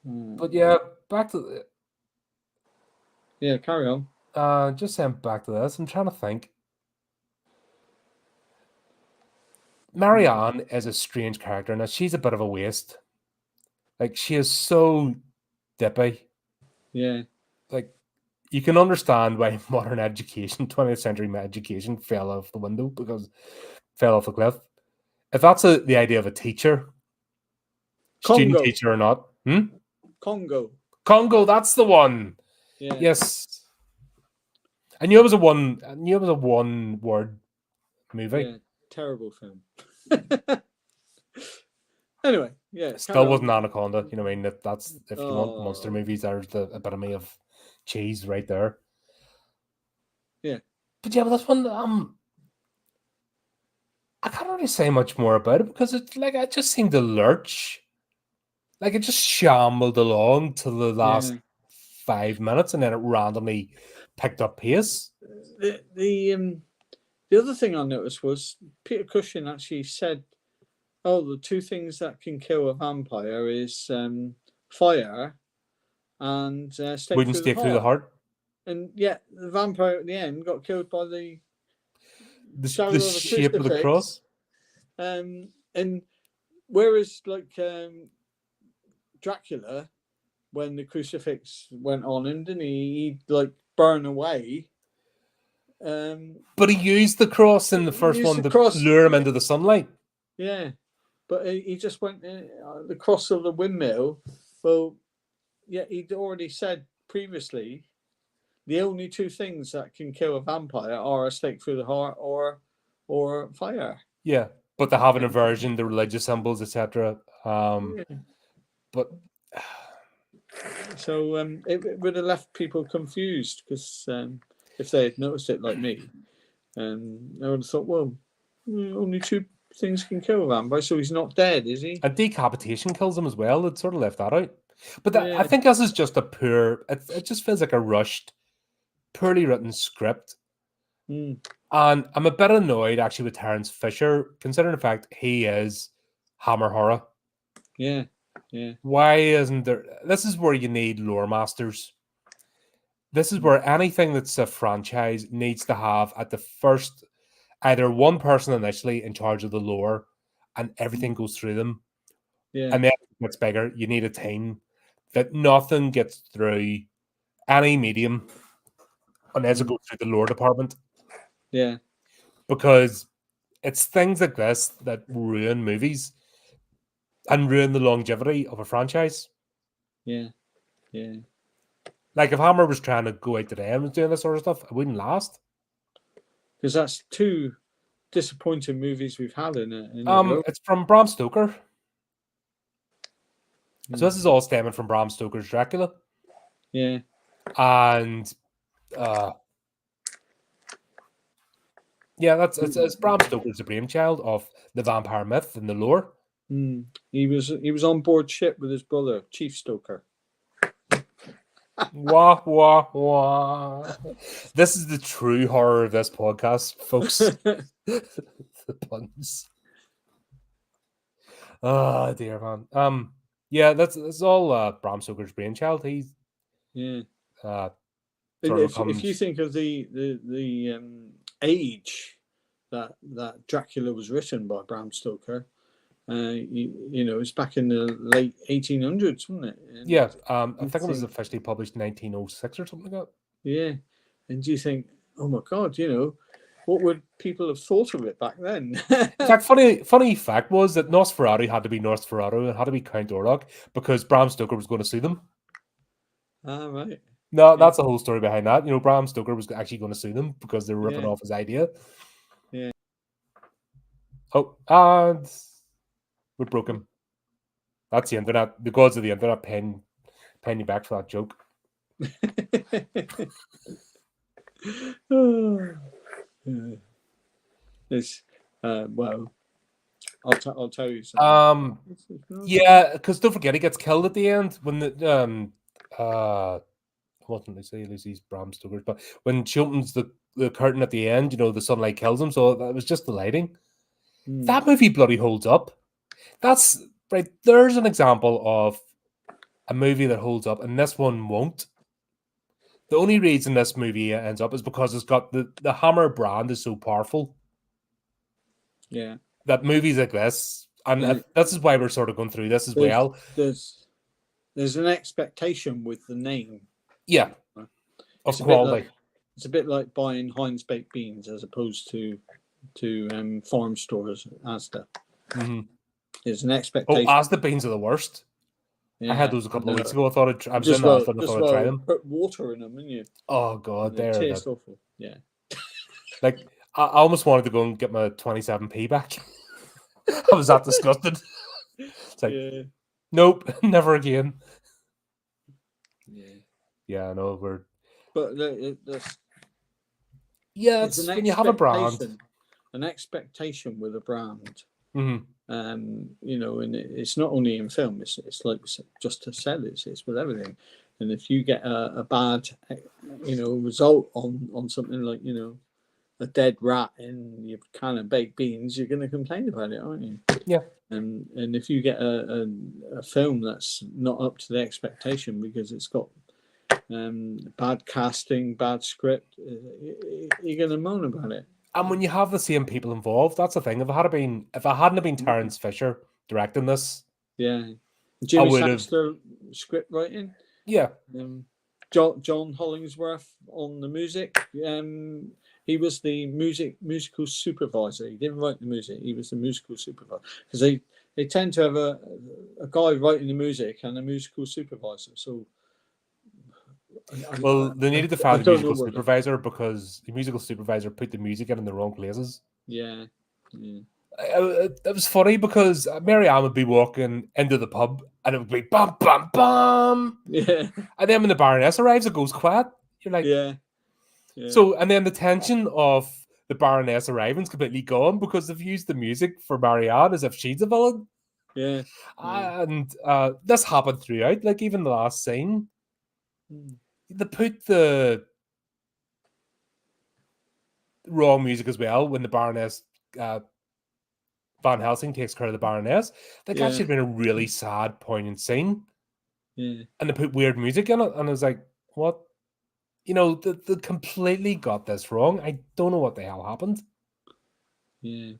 But yeah, back to. Yeah, carry on. Just saying back to this. I'm trying to think. Marianne is a strange character. Now, she's a bit of a waste. Like, she is so dippy. Yeah. Like, you can understand why modern education, 20th century education, fell off the window fell off the cliff. If that's the idea of a teacher, student Congo. teacher or not, Congo, that's the one. Yeah. Yes, I knew it was a one word movie. Yeah. Terrible film. Anyway, yeah. Still wasn't Anaconda. You know what I mean? That's if you want monster movies, there's the epitome of cheese right there. Yeah. But yeah, but this one, I can't really say much more about it because it's like I just seemed to lurch. Like it just shambled along till the last 5 minutes, and then it randomly picked up pace. The other thing I noticed was Peter Cushing actually said, "Oh, the two things that can kill a vampire is fire and Wouldn't stay through the heart." And yeah, the vampire at the end got killed by the shape of the cross. And whereas like Dracula, when the crucifix went on him, didn't he? He'd like burn away. But he used the cross in the first one to lure him into the sunlight. Yeah, but he just went the cross of the windmill. Well, yeah, he'd already said previously the only two things that can kill a vampire are a stake through the heart or fire. Yeah, but they have an aversion to religious symbols, etc. But so it would have left people confused because if they had noticed it like me, they would have thought, well, only two things can kill a vampire, so he's not dead, is he? And decapitation kills him as well. It sort of left that out. But I think this is just a poor. It just feels like a rushed, poorly written script. And I'm a bit annoyed actually with Terence Fisher, considering the fact he is Hammer Horror. Yeah. Why isn't there? This is where you need lore masters. This is where anything that's a franchise needs to have at the first either one person initially in charge of the lore, and everything goes through them. Yeah. And then it gets bigger. You need a team that nothing gets through any medium unless it goes through the lore department. Yeah. Because it's things like this that ruin movies and ruin the longevity of a franchise. Yeah. Like if Hammer was trying to go out today and was doing this sort of stuff, it wouldn't last. Because that's two disappointing movies we've had in it. It's from Bram Stoker. So this is all stemming from Bram Stoker's Dracula. Yeah. And it's Bram Stoker's the brainchild of the vampire myth and the lore. He was on board ship with his brother, Chief Stoker. Wah, wah, wah. This is the true horror of this podcast, folks. The puns. Oh dear, man. Yeah, that's all Bram Stoker's brainchild. He's if you think of the age that Dracula was written by Bram Stoker, you know, it's back in the late 1800s, wasn't it? And yeah, I think it was officially published in 1906 or something like that. Yeah, and do you think, oh my God, you know, what would people have thought of it back then? In fact, funny fact was that Nosferatu had to be Nosferatu and had to be Count Orlok because Bram Stoker was going to sue them. Ah, right. No, that's the whole story behind that. You know, Bram Stoker was actually going to sue them because they were ripping off his idea. Yeah. Oh, and we broke him. That's the internet. The gods of the internet paying you back for that joke. It's well, I'll tell you something. Yeah, because don't forget he gets killed at the end when the what did they say? Lucy's Bram Stoker's, but when she opens the curtain at the end, you know, the sunlight kills him. So that was just the lighting. That movie bloody holds up. That's right. There's an example of a movie that holds up, and this one won't. The only reason this movie ends up is because it's got the Hammer brand is so powerful. Yeah. that movies like this, and Yeah. this is why we're sort of going through this as well. There's an expectation with the name. Yeah, of It's quality. It's a bit like buying Heinz baked beans as opposed to farm stores Asda. Mm-hmm. There's an expectation. Oh, Asda beans are the worst. Yeah, I had those a couple of weeks ago. I thought I was in well, Asda and I thought I'd try them. Put water in them, didn't you? Oh god, They taste awful. Yeah. Like I almost wanted to go and get my 27p back. I was that disgusted. It's like, nope, never again. Yeah, I know we're. But it's when you have a brand, an expectation with a brand. Mm-hmm. You know, and it's not only in film. It's like just to sell. It's with everything. And if you get a bad, result on something like a dead rat in your can of baked beans, you're going to complain about it, aren't you? Yeah. And if you get a film that's not up to the expectation because it's got bad casting, bad script, you're going to moan about it. And when you have the same people involved, that's the thing. If I hadn't been Terence Fisher directing this, Jimmy Saxter script writing, John Hollingsworth on the music. He was the musical supervisor. He didn't write the music. He was the musical supervisor because they tend to have a guy writing the music and a musical supervisor. So. They needed to find a musical supervisor because the musical supervisor put the music in the wrong places. Yeah. It was funny because Mary Ann would be walking into the pub and it would be bum, bum, bum. Yeah. And then when the Baroness arrives, it goes quiet. You're like, yeah. So, and then the tension of the Baroness arriving is completely gone because they've used the music for Mary Ann as if she's a villain. Yeah. And this happened throughout, like even the last scene. They put the wrong music as well when the Baroness Van Helsing takes care of the Baroness. That actually had been a really sad, poignant scene. Yeah. And they put weird music in it, and I was like, what? They completely got this wrong. I don't know what the hell happened. Yeah.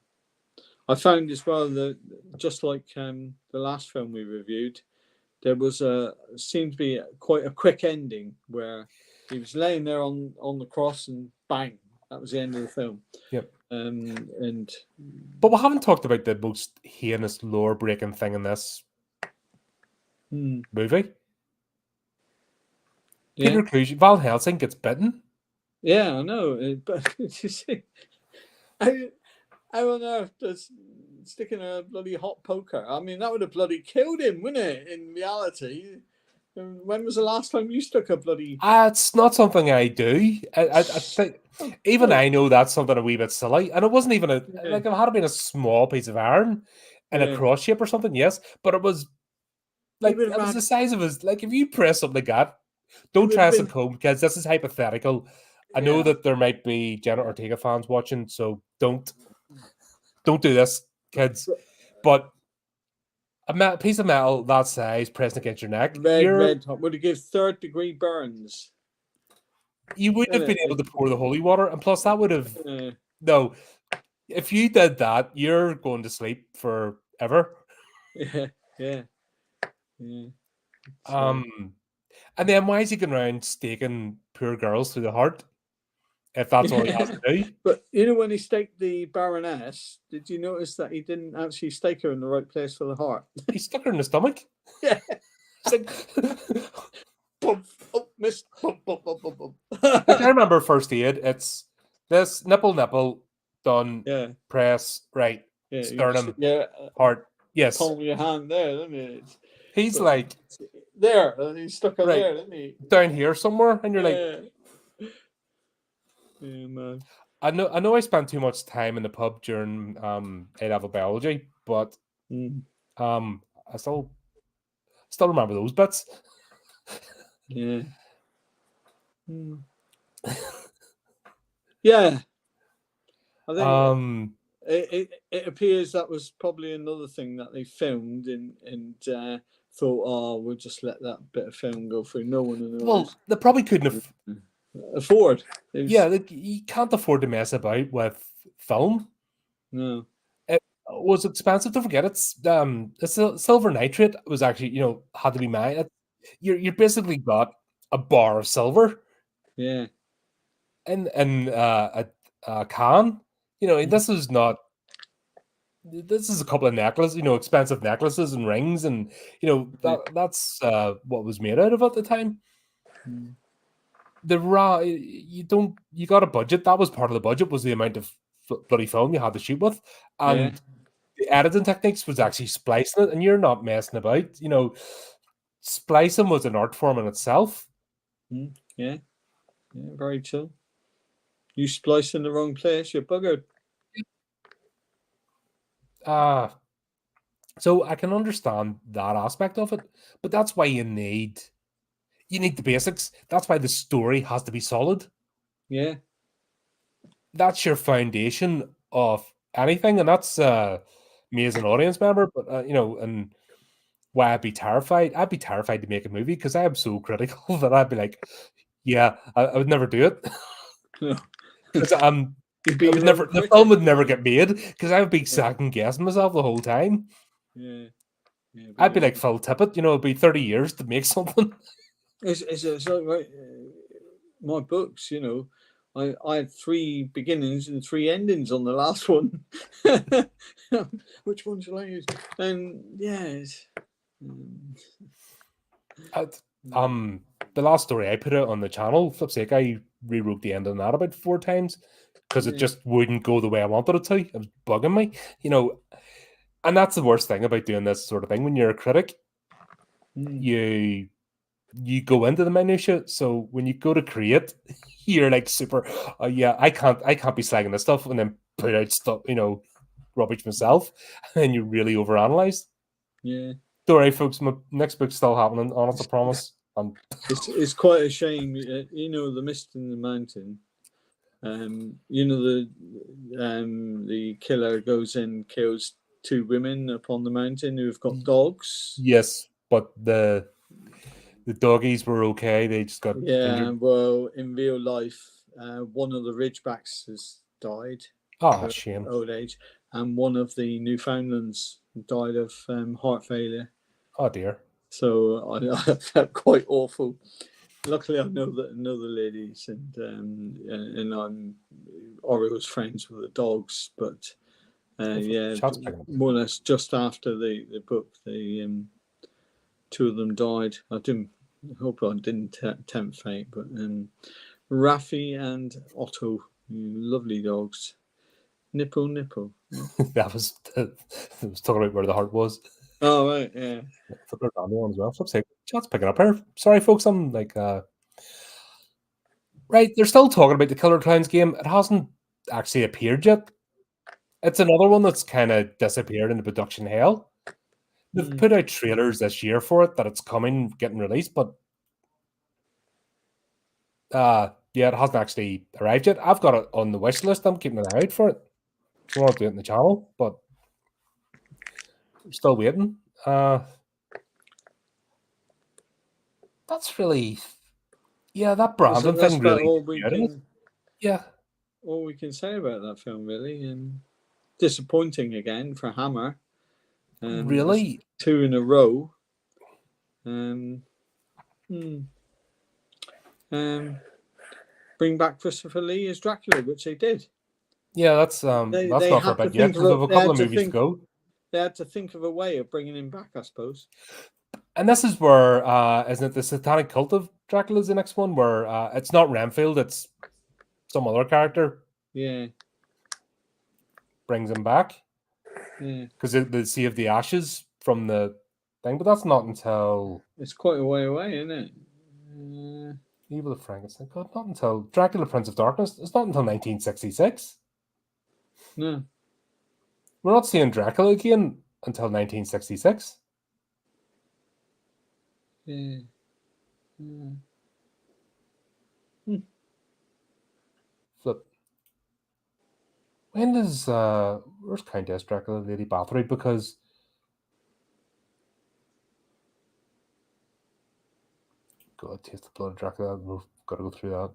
I found as well that just like the last film we reviewed, there was seemed to be quite a quick ending where he was laying there on the cross and bang, that was the end of the film. Yep. But we haven't talked about the most heinous lore-breaking thing in this movie. Peter Cushing, Van Helsing gets bitten. Yeah, I know, but you see, how on earth does sticking a bloody hot poker? I mean, that would have bloody killed him, wouldn't it? In reality, when was the last time you stuck a bloody? It's not something I do. I think even I know that's something a wee bit silly, and it wasn't even like it had been a small piece of iron in a cross shape or something. Yes, but it was like it was the size of his. Like if you press something like that, don't try us at home because this is hypothetical. I know that there might be Jenna Ortega fans watching, so don't do this, kids. But a piece of metal that size pressed against your neck, red hot, would it give 3rd-degree burns? You wouldn't have been able to pour the holy water, and plus that would have no. If you did that, you're going to sleep forever. Yeah. And then why is he going around staking poor girls through the heart? If that's all he has to do. But when he staked the Baroness, did you notice that he didn't actually stake her in the right place for the heart? He stuck her in the stomach. Yeah. It's like, bump, oh, missed. Bump, bump, bump, bump, bump. Like I remember first aid. It's this nipple done. Yeah. Press right. Yeah. Sternum. Heart. Yes. Palm of your hand there, didn't it? He's like there. He stuck her there, didn't he? Down here somewhere, and you're like. Yeah, man. I know I spent too much time in the pub during A-level biology, but I still remember those bits. Yeah. Yeah. I think it appears that was probably another thing that they filmed and thought, we'll just let that bit of film go through. No one knows. Well, they probably couldn't have afford. Yeah, like, you can't afford to mess about with film. No. was expensive. Don't forget, it's silver nitrate was actually had to be mined. You're basically got a bar of silver Yeah. in a can. This is not. This is a couple of necklaces, expensive necklaces and rings, and that's what was made out of at the time. Mm. You got a budget. That was part of the budget, was the amount of bloody film you had to shoot with, Yeah. and the editing techniques was actually splicing it, and you're not messing about. Splicing was an art form in itself. Yeah. Yeah. Very true. You splice in the wrong place, you're buggered. So I can understand that aspect of it, but that's why you need the basics. That's why the story has to be solid. Yeah. That's your foundation of anything, and that's me as an audience member. But and why I'd be terrified. I'd be terrified to make a movie because I am so critical that I'd be like, yeah, I would never do it. Because the film would never get made because I would be second guessing myself the whole time. Yeah. I'd be like Phil Tippett, it'd be 30 years to make something. It's like, right, my books, I had 3 beginnings and 3 endings on the last one. Which one shall I use? And the last story I put out on the channel, flip's sake, I rewrote the end of that about 4 times because it just wouldn't go the way I wanted it to. It was bugging me, and that's the worst thing about doing this sort of thing. When you're a critic, you go into the minutia. So when you go to create, you're like super. I can't be slagging this stuff and then put out stuff, rubbish myself, and then you really overanalyze. Yeah. Don't worry, folks. My next book's still happening. Honest, I promise. It's quite a shame, the mist in the mountain. The killer goes and kills 2 women upon the mountain who've got dogs. Yes, but the doggies were okay. They just got injured. Well, in real life, one of the Ridgebacks has died. Oh, shame. Old age, and one of the Newfoundlands died of heart failure. Oh dear. So I felt quite awful. Luckily, I know the ladies, and I'm Orio's friends with the dogs. But more or less just after the book, the 2 of them died. I hope I didn't tempt fate, but Raffi and Otto, lovely dogs. Nipple. That was talking about where the heart was. Oh right, yeah. Flip on the one as well. Flip's sake, chat's picking up here. Sorry, folks. I'm like, right. They're still talking about the Killer Clowns game. It hasn't actually appeared yet. It's another one that's kind of disappeared in the production hell. They've put out trailers this year for it that it's coming, getting released, but it hasn't actually arrived yet. I've got it on the wish list. I'm keeping an eye out for it. I want to do it in the channel, but I'm still waiting. That's really, that Brandon thing really. All we can say about that film, really, and disappointing again for Hammer. Really, 2 in a row. Bring back Christopher Lee as Dracula, which they did. Yeah, that's not for a bit yet because of a couple of movies to go. They had to think of a way of bringing him back, I suppose. And this is where, isn't it the Satanic Cult of Dracula is the next one, where it's not Renfield, it's some other character. Yeah. Brings him back. Yeah. Because the Sea of the Ashes from the thing, but that's not until... It's quite a way away, isn't it? Evil of Frankenstein. God, not until Dracula, Prince of Darkness. It's not until 1966. No. We're not seeing Dracula again until 1966. Yeah. Flip. When does where's Countess Dracula, Lady Bathory? Because God, Taste the Blood of Dracula. We've got to go through that.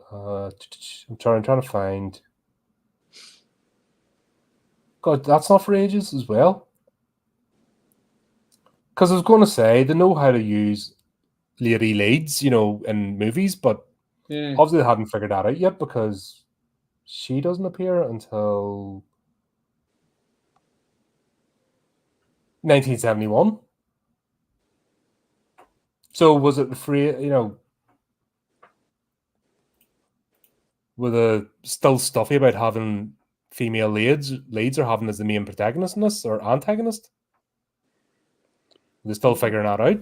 I'm trying to find. God, that's not for ages as well. Because I was going to say they know how to use lady leads, in movies, but Yeah. obviously they hadn't figured that out yet because she doesn't appear until 1971. So was it free? Were they still stuffy about having female leads or having as the main protagonist in this or antagonist? They're still figuring that out.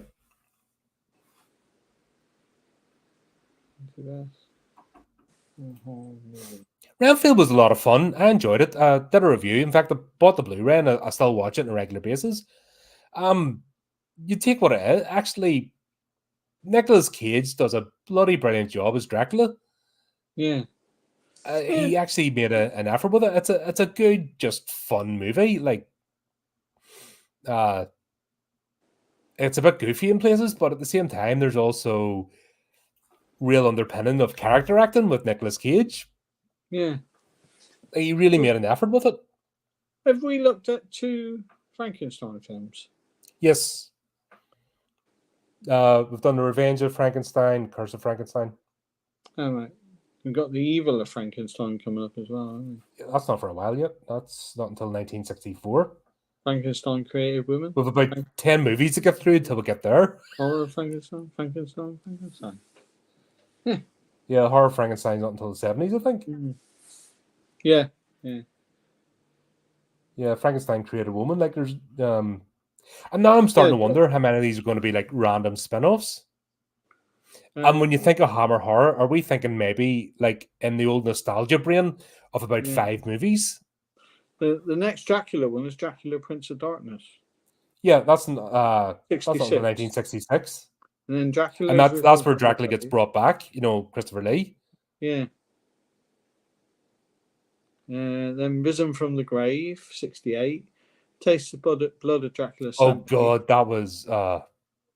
Renfield was a lot of fun. I enjoyed it. Did a review. In fact, I bought the Blu-ray and I still watch it on a regular basis. You take what it is. Actually, Nicolas Cage does a bloody brilliant job as Dracula. Yeah. He actually made an effort with it. It's a good, just fun movie. Like, it's a bit goofy in places, but at the same time, there's also real underpinning of character acting with Nicolas Cage. Yeah. He really made an effort with it. Have we looked at 2 Frankenstein films? Yes. We've done The Revenge of Frankenstein, Curse of Frankenstein. Oh, right. We've got The Evil of Frankenstein coming up as well, haven't we? Yeah, that's not for a while yet. That's not until 1964. Frankenstein Creative Women. We've about 10 movies to get through until we get there. Horror of Frankenstein. Yeah, Horror of Frankenstein's not until the 70s, I think. Yeah. Yeah, Frankenstein Created Woman. Like, there's and now I'm starting to wonder how many of these are going to be like random spin-offs. And when you think of Hammer Horror, are we thinking maybe like in the old nostalgia brain of about 5 movies? The next Dracula one is Dracula Prince of Darkness. Yeah, that's not until 66. 1966. And then Dracula, and that's where Dracula gets brought back. Christopher Lee. Yeah. Then Risen from the Grave, 68. Taste the Blood of Dracula, 70. Oh God, that was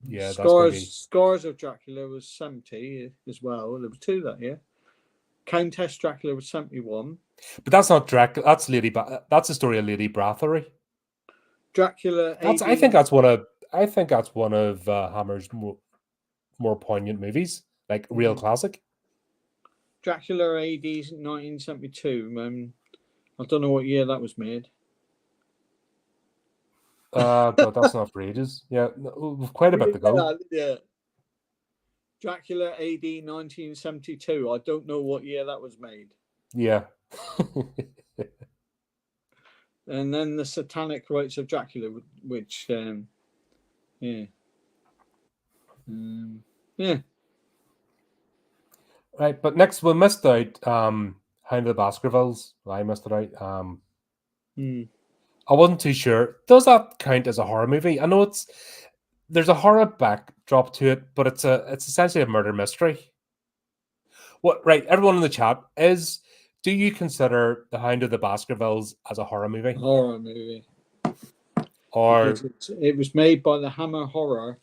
yeah. Scars of Dracula was 70 as well. There was 2 that year. Countess Dracula was 71. But that's not Dracula. That's that's the story of Lady Bathory. Dracula. I think that's one of Hammer's more poignant movies, like real classic. Dracula AD 1972. I don't know what year that was made. God, that's not for ages. Yeah, quite a bit to go. Yeah. Dracula AD 1972. I don't know what year that was made. Yeah. And then the Satanic Rites of Dracula, which, yeah. Right, but next we missed out Hound of the Baskervilles. I missed it out. I wasn't too sure. Does that count as a horror movie? I know there's a horror backdrop to it, but it's essentially a murder mystery. Right, everyone in the chat, do you consider The Hound of the Baskervilles as a horror movie? Horror movie. Or it was made by the Hammer Horror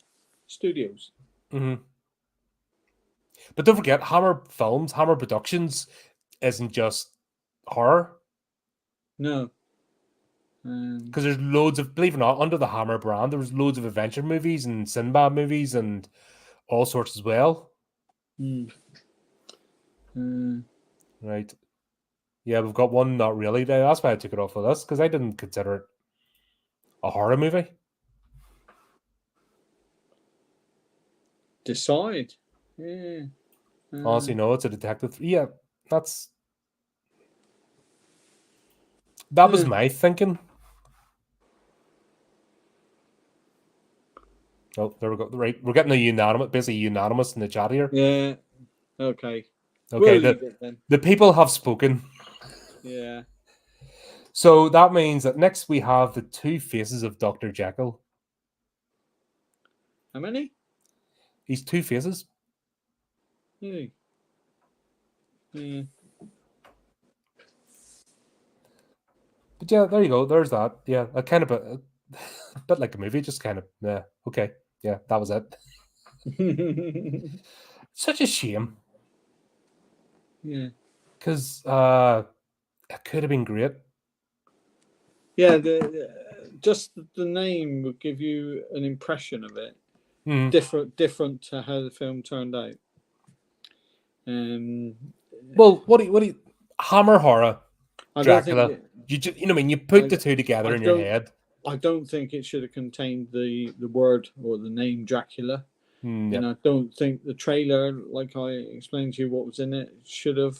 Studios. Mm-hmm. But don't forget, Hammer Films, Hammer Productions isn't just horror. No. Because there's loads of, believe it or not, under the Hammer brand, there was loads of adventure movies and Sinbad movies and all sorts as well. Right. Yeah, we've got one not really there. That's why I took it off of this, because I didn't consider it a horror movie. Decide. Yeah. Honestly, no, it's a detective. Yeah, that was my thinking. Oh, there we go. Right, we're getting basically unanimous in the chat here. Yeah. Okay. Okay, the people have spoken. Yeah. So that means that next we have the 2 faces of Dr. Jekyll. How many? He's 2 faces. Yeah. But yeah, there you go. There's that. Yeah, a kind of a bit like a movie, just kind of, yeah, okay. Yeah, that was it. Such a shame. Yeah. Because it could have been great. Yeah, just the name would give you an impression of it, different to how the film turned out. Well, what do you Hammer horror, I don't Dracula? think You know, I mean, you put the two together in your head. I don't think it should have contained the word or the name Dracula. And I don't think the trailer, like I explained to you what was in it, should have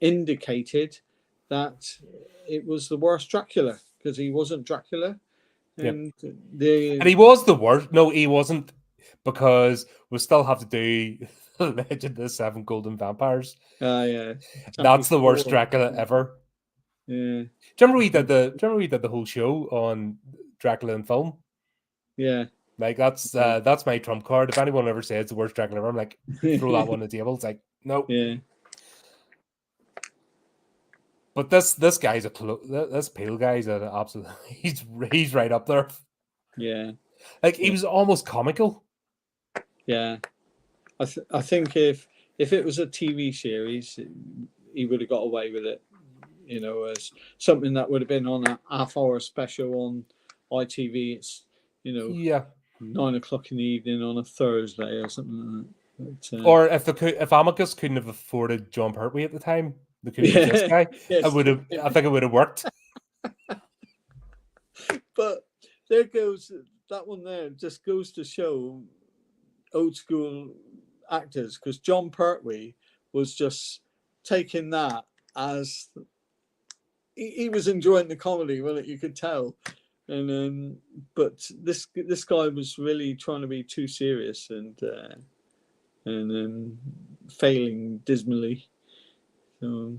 indicated that it was the worst Dracula, because he wasn't Dracula. And he was the worst. No, he wasn't, because we still have to do Legend of the Seven Golden Vampires. Yeah. That's the worst Dracula ever. Yeah. Do you remember we did the whole show on Dracula in film? Yeah. Like that's my trump card. If anyone ever says the worst Dracula ever, I'm like, throw that one on the table. It's like, nope. Yeah. But this guy's this pale guy's an absolute. He's right up there. Yeah. Like he was almost comical. Yeah. I think if it was a TV series, he would have got away with it. You know, as something that would have been on a half-hour special on ITV. It's 9 o'clock in the evening on a Thursday or something like that. But, or if Amicus couldn't have afforded John Pertwee at the time, they could have this guy. Yes. I think it would have worked. But there goes that one there. Just goes to show old school actors, because John Pertwee was just taking that as he was enjoying the comedy, wasn't it? You could tell. And but this guy was really trying to be too serious and failing dismally. So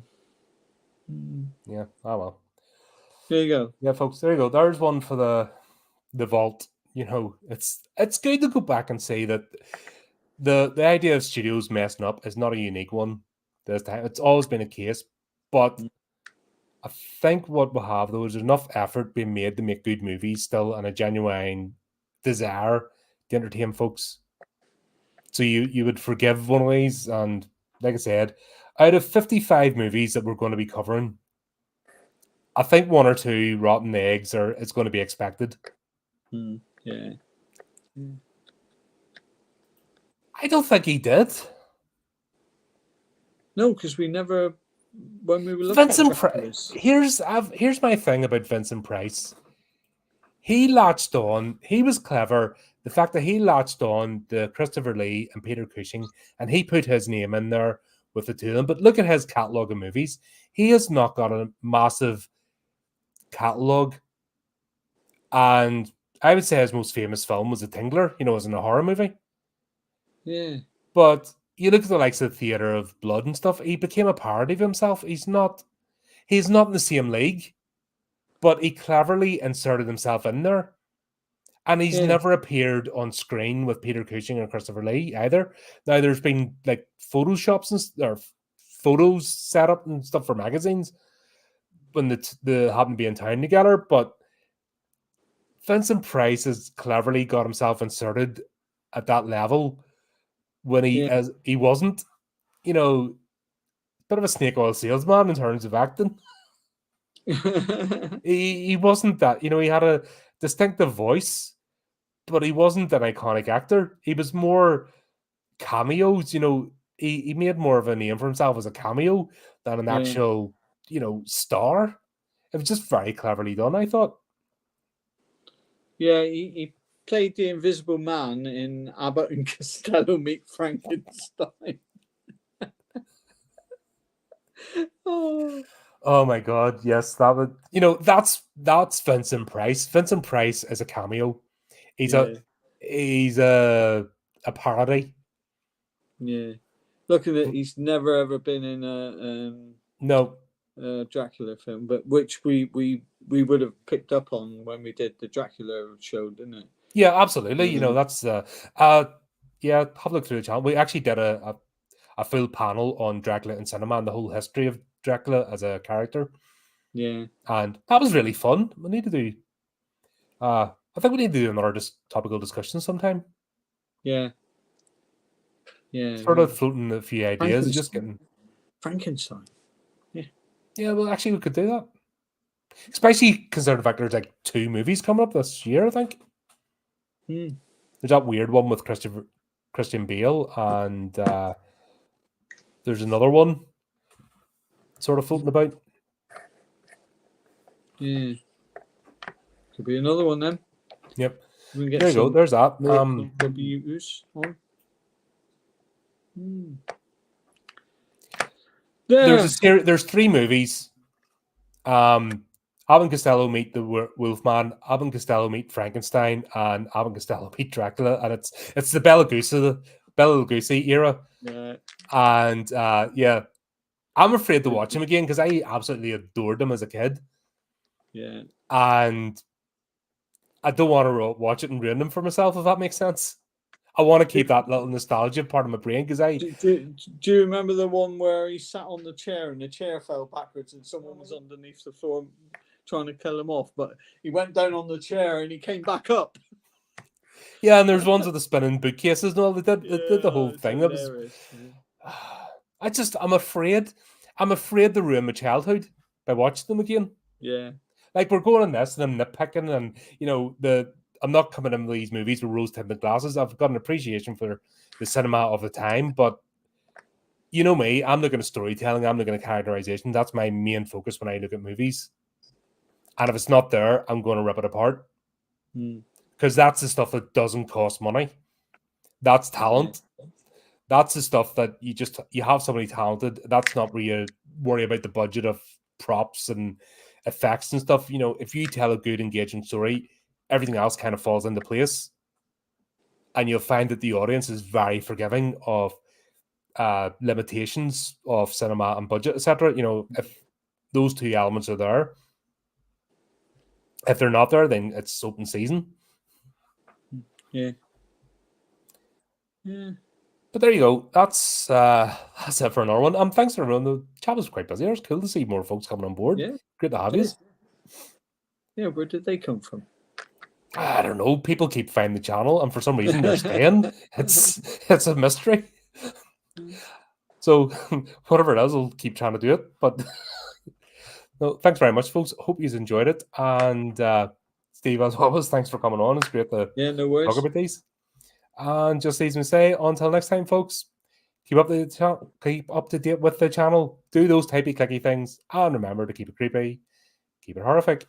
yeah. Oh well. There you go. Yeah, folks. There you go. There's one for the vault. You know, it's good to go back and say that the idea of studios messing up is not a unique one this time. It's always been a case, but I think what we have, though, is there's enough effort being made to make good movies still, and a genuine desire to entertain folks. So you would forgive one of these, and like I said, out of 55 movies that we're going to be covering, I think one or two rotten eggs is going to be expected. Yeah. I don't think he did. No, because we never. When we were looking Vincent Price. Here's my thing about Vincent Price. He latched on. He was clever. The fact that he latched on to Christopher Lee and Peter Cushing, and he put his name in there with the two of them. But look at his catalogue of movies. He has not got a massive catalogue. And I would say his most famous film was The Tingler, as in a horror movie. Yeah. But you look at the likes of the Theatre of Blood and stuff, he became a parody of himself. He's not in the same league, but he cleverly inserted himself in there. And he's never appeared on screen with Peter Cushing or Christopher Lee either. Now, there's been like photoshops or photos set up and stuff for magazines when they happen to be in town together, but Vincent Price has cleverly got himself inserted at that level when he wasn't, bit of a snake oil salesman in terms of acting. he wasn't that, he had a distinctive voice, but he wasn't an iconic actor. He was more cameos, he made more of a name for himself as a cameo than an actual, star. It was just very cleverly done, I thought. Yeah, he played the Invisible Man in Abbott and Costello Meet Frankenstein. Oh my God, yes, that would, that's Vincent Price. Vincent Price is a cameo. He's a parody. Yeah. Look at it, he's never ever been in a Dracula film, but which we would have picked up on when we did the Dracula show, didn't it? Yeah, absolutely. That's have a look through the channel. We actually did a full panel on Dracula in cinema and the whole history of Dracula as a character. Yeah. And that was really fun. We need to do I think we need to do another topical discussion sometime. Yeah. Yeah. Sort of floating a few ideas, just getting Frankenstein. Yeah, well actually we could do that. Especially considering the fact there's like 2 movies coming up this year, I think. Hmm. There's that weird one with Christian Bale, and there's another one sort of floating about. Yeah. Could be another one then. Yep. We can get There you go. some There's that. more W's on. There's there's 3 movies. Abbott and Costello meet the Wolfman, Abbott and Costello meet Frankenstein, and Abbott and Costello meet Dracula, and it's the Bela Lugosi era. Yeah. And yeah, I'm afraid to watch him again because I absolutely adored him as a kid. Yeah. And I don't want to watch it and ruin him for myself, if that makes sense. I want to keep that little nostalgia part of my brain because Do you remember the one where he sat on the chair and the chair fell backwards and someone was underneath the floor trying to kill him off, but he went down on the chair and he came back up? Yeah, and there's ones with the spinning bookcases and all. They did the whole thing. It was, I'm afraid to ruin my childhood by watching them again. Yeah. Like, we're going on this and I'm nitpicking, and I'm not coming into these movies with rose-tinted glasses. I've got an appreciation for the cinema of the time, but you know me, I'm looking at storytelling, I'm looking at characterization. That's my main focus when I look at movies. And if it's not there, I'm going to rip it apart. Because that's the stuff that doesn't cost money. That's talent. That's the stuff that you have somebody talented. That's not where you worry about the budget of props and effects and stuff. If you tell a good, engaging story, everything else kind of falls into place. And you'll find that the audience is very forgiving of limitations of cinema and budget, etc. If those 2 elements are there, if they're not there, then it's open season. Yeah. But there you go. That's it for another one. Thanks for everyone. The chat was quite busy. It was cool to see more folks coming on board. Yeah. Great to have you. Yeah, where did they come from? I don't know. People keep finding the channel, and for some reason they're staying. It's a mystery. So whatever it is, I'll keep trying to do it. But no, thanks very much, folks. Hope you enjoyed it. And Steve, as always, thanks for coming on. It's great to no worries. talk about these. And just leaves me to say, until next time, folks, keep up to date with the channel. Do those typey clicky things, and remember to keep it creepy, keep it horrific.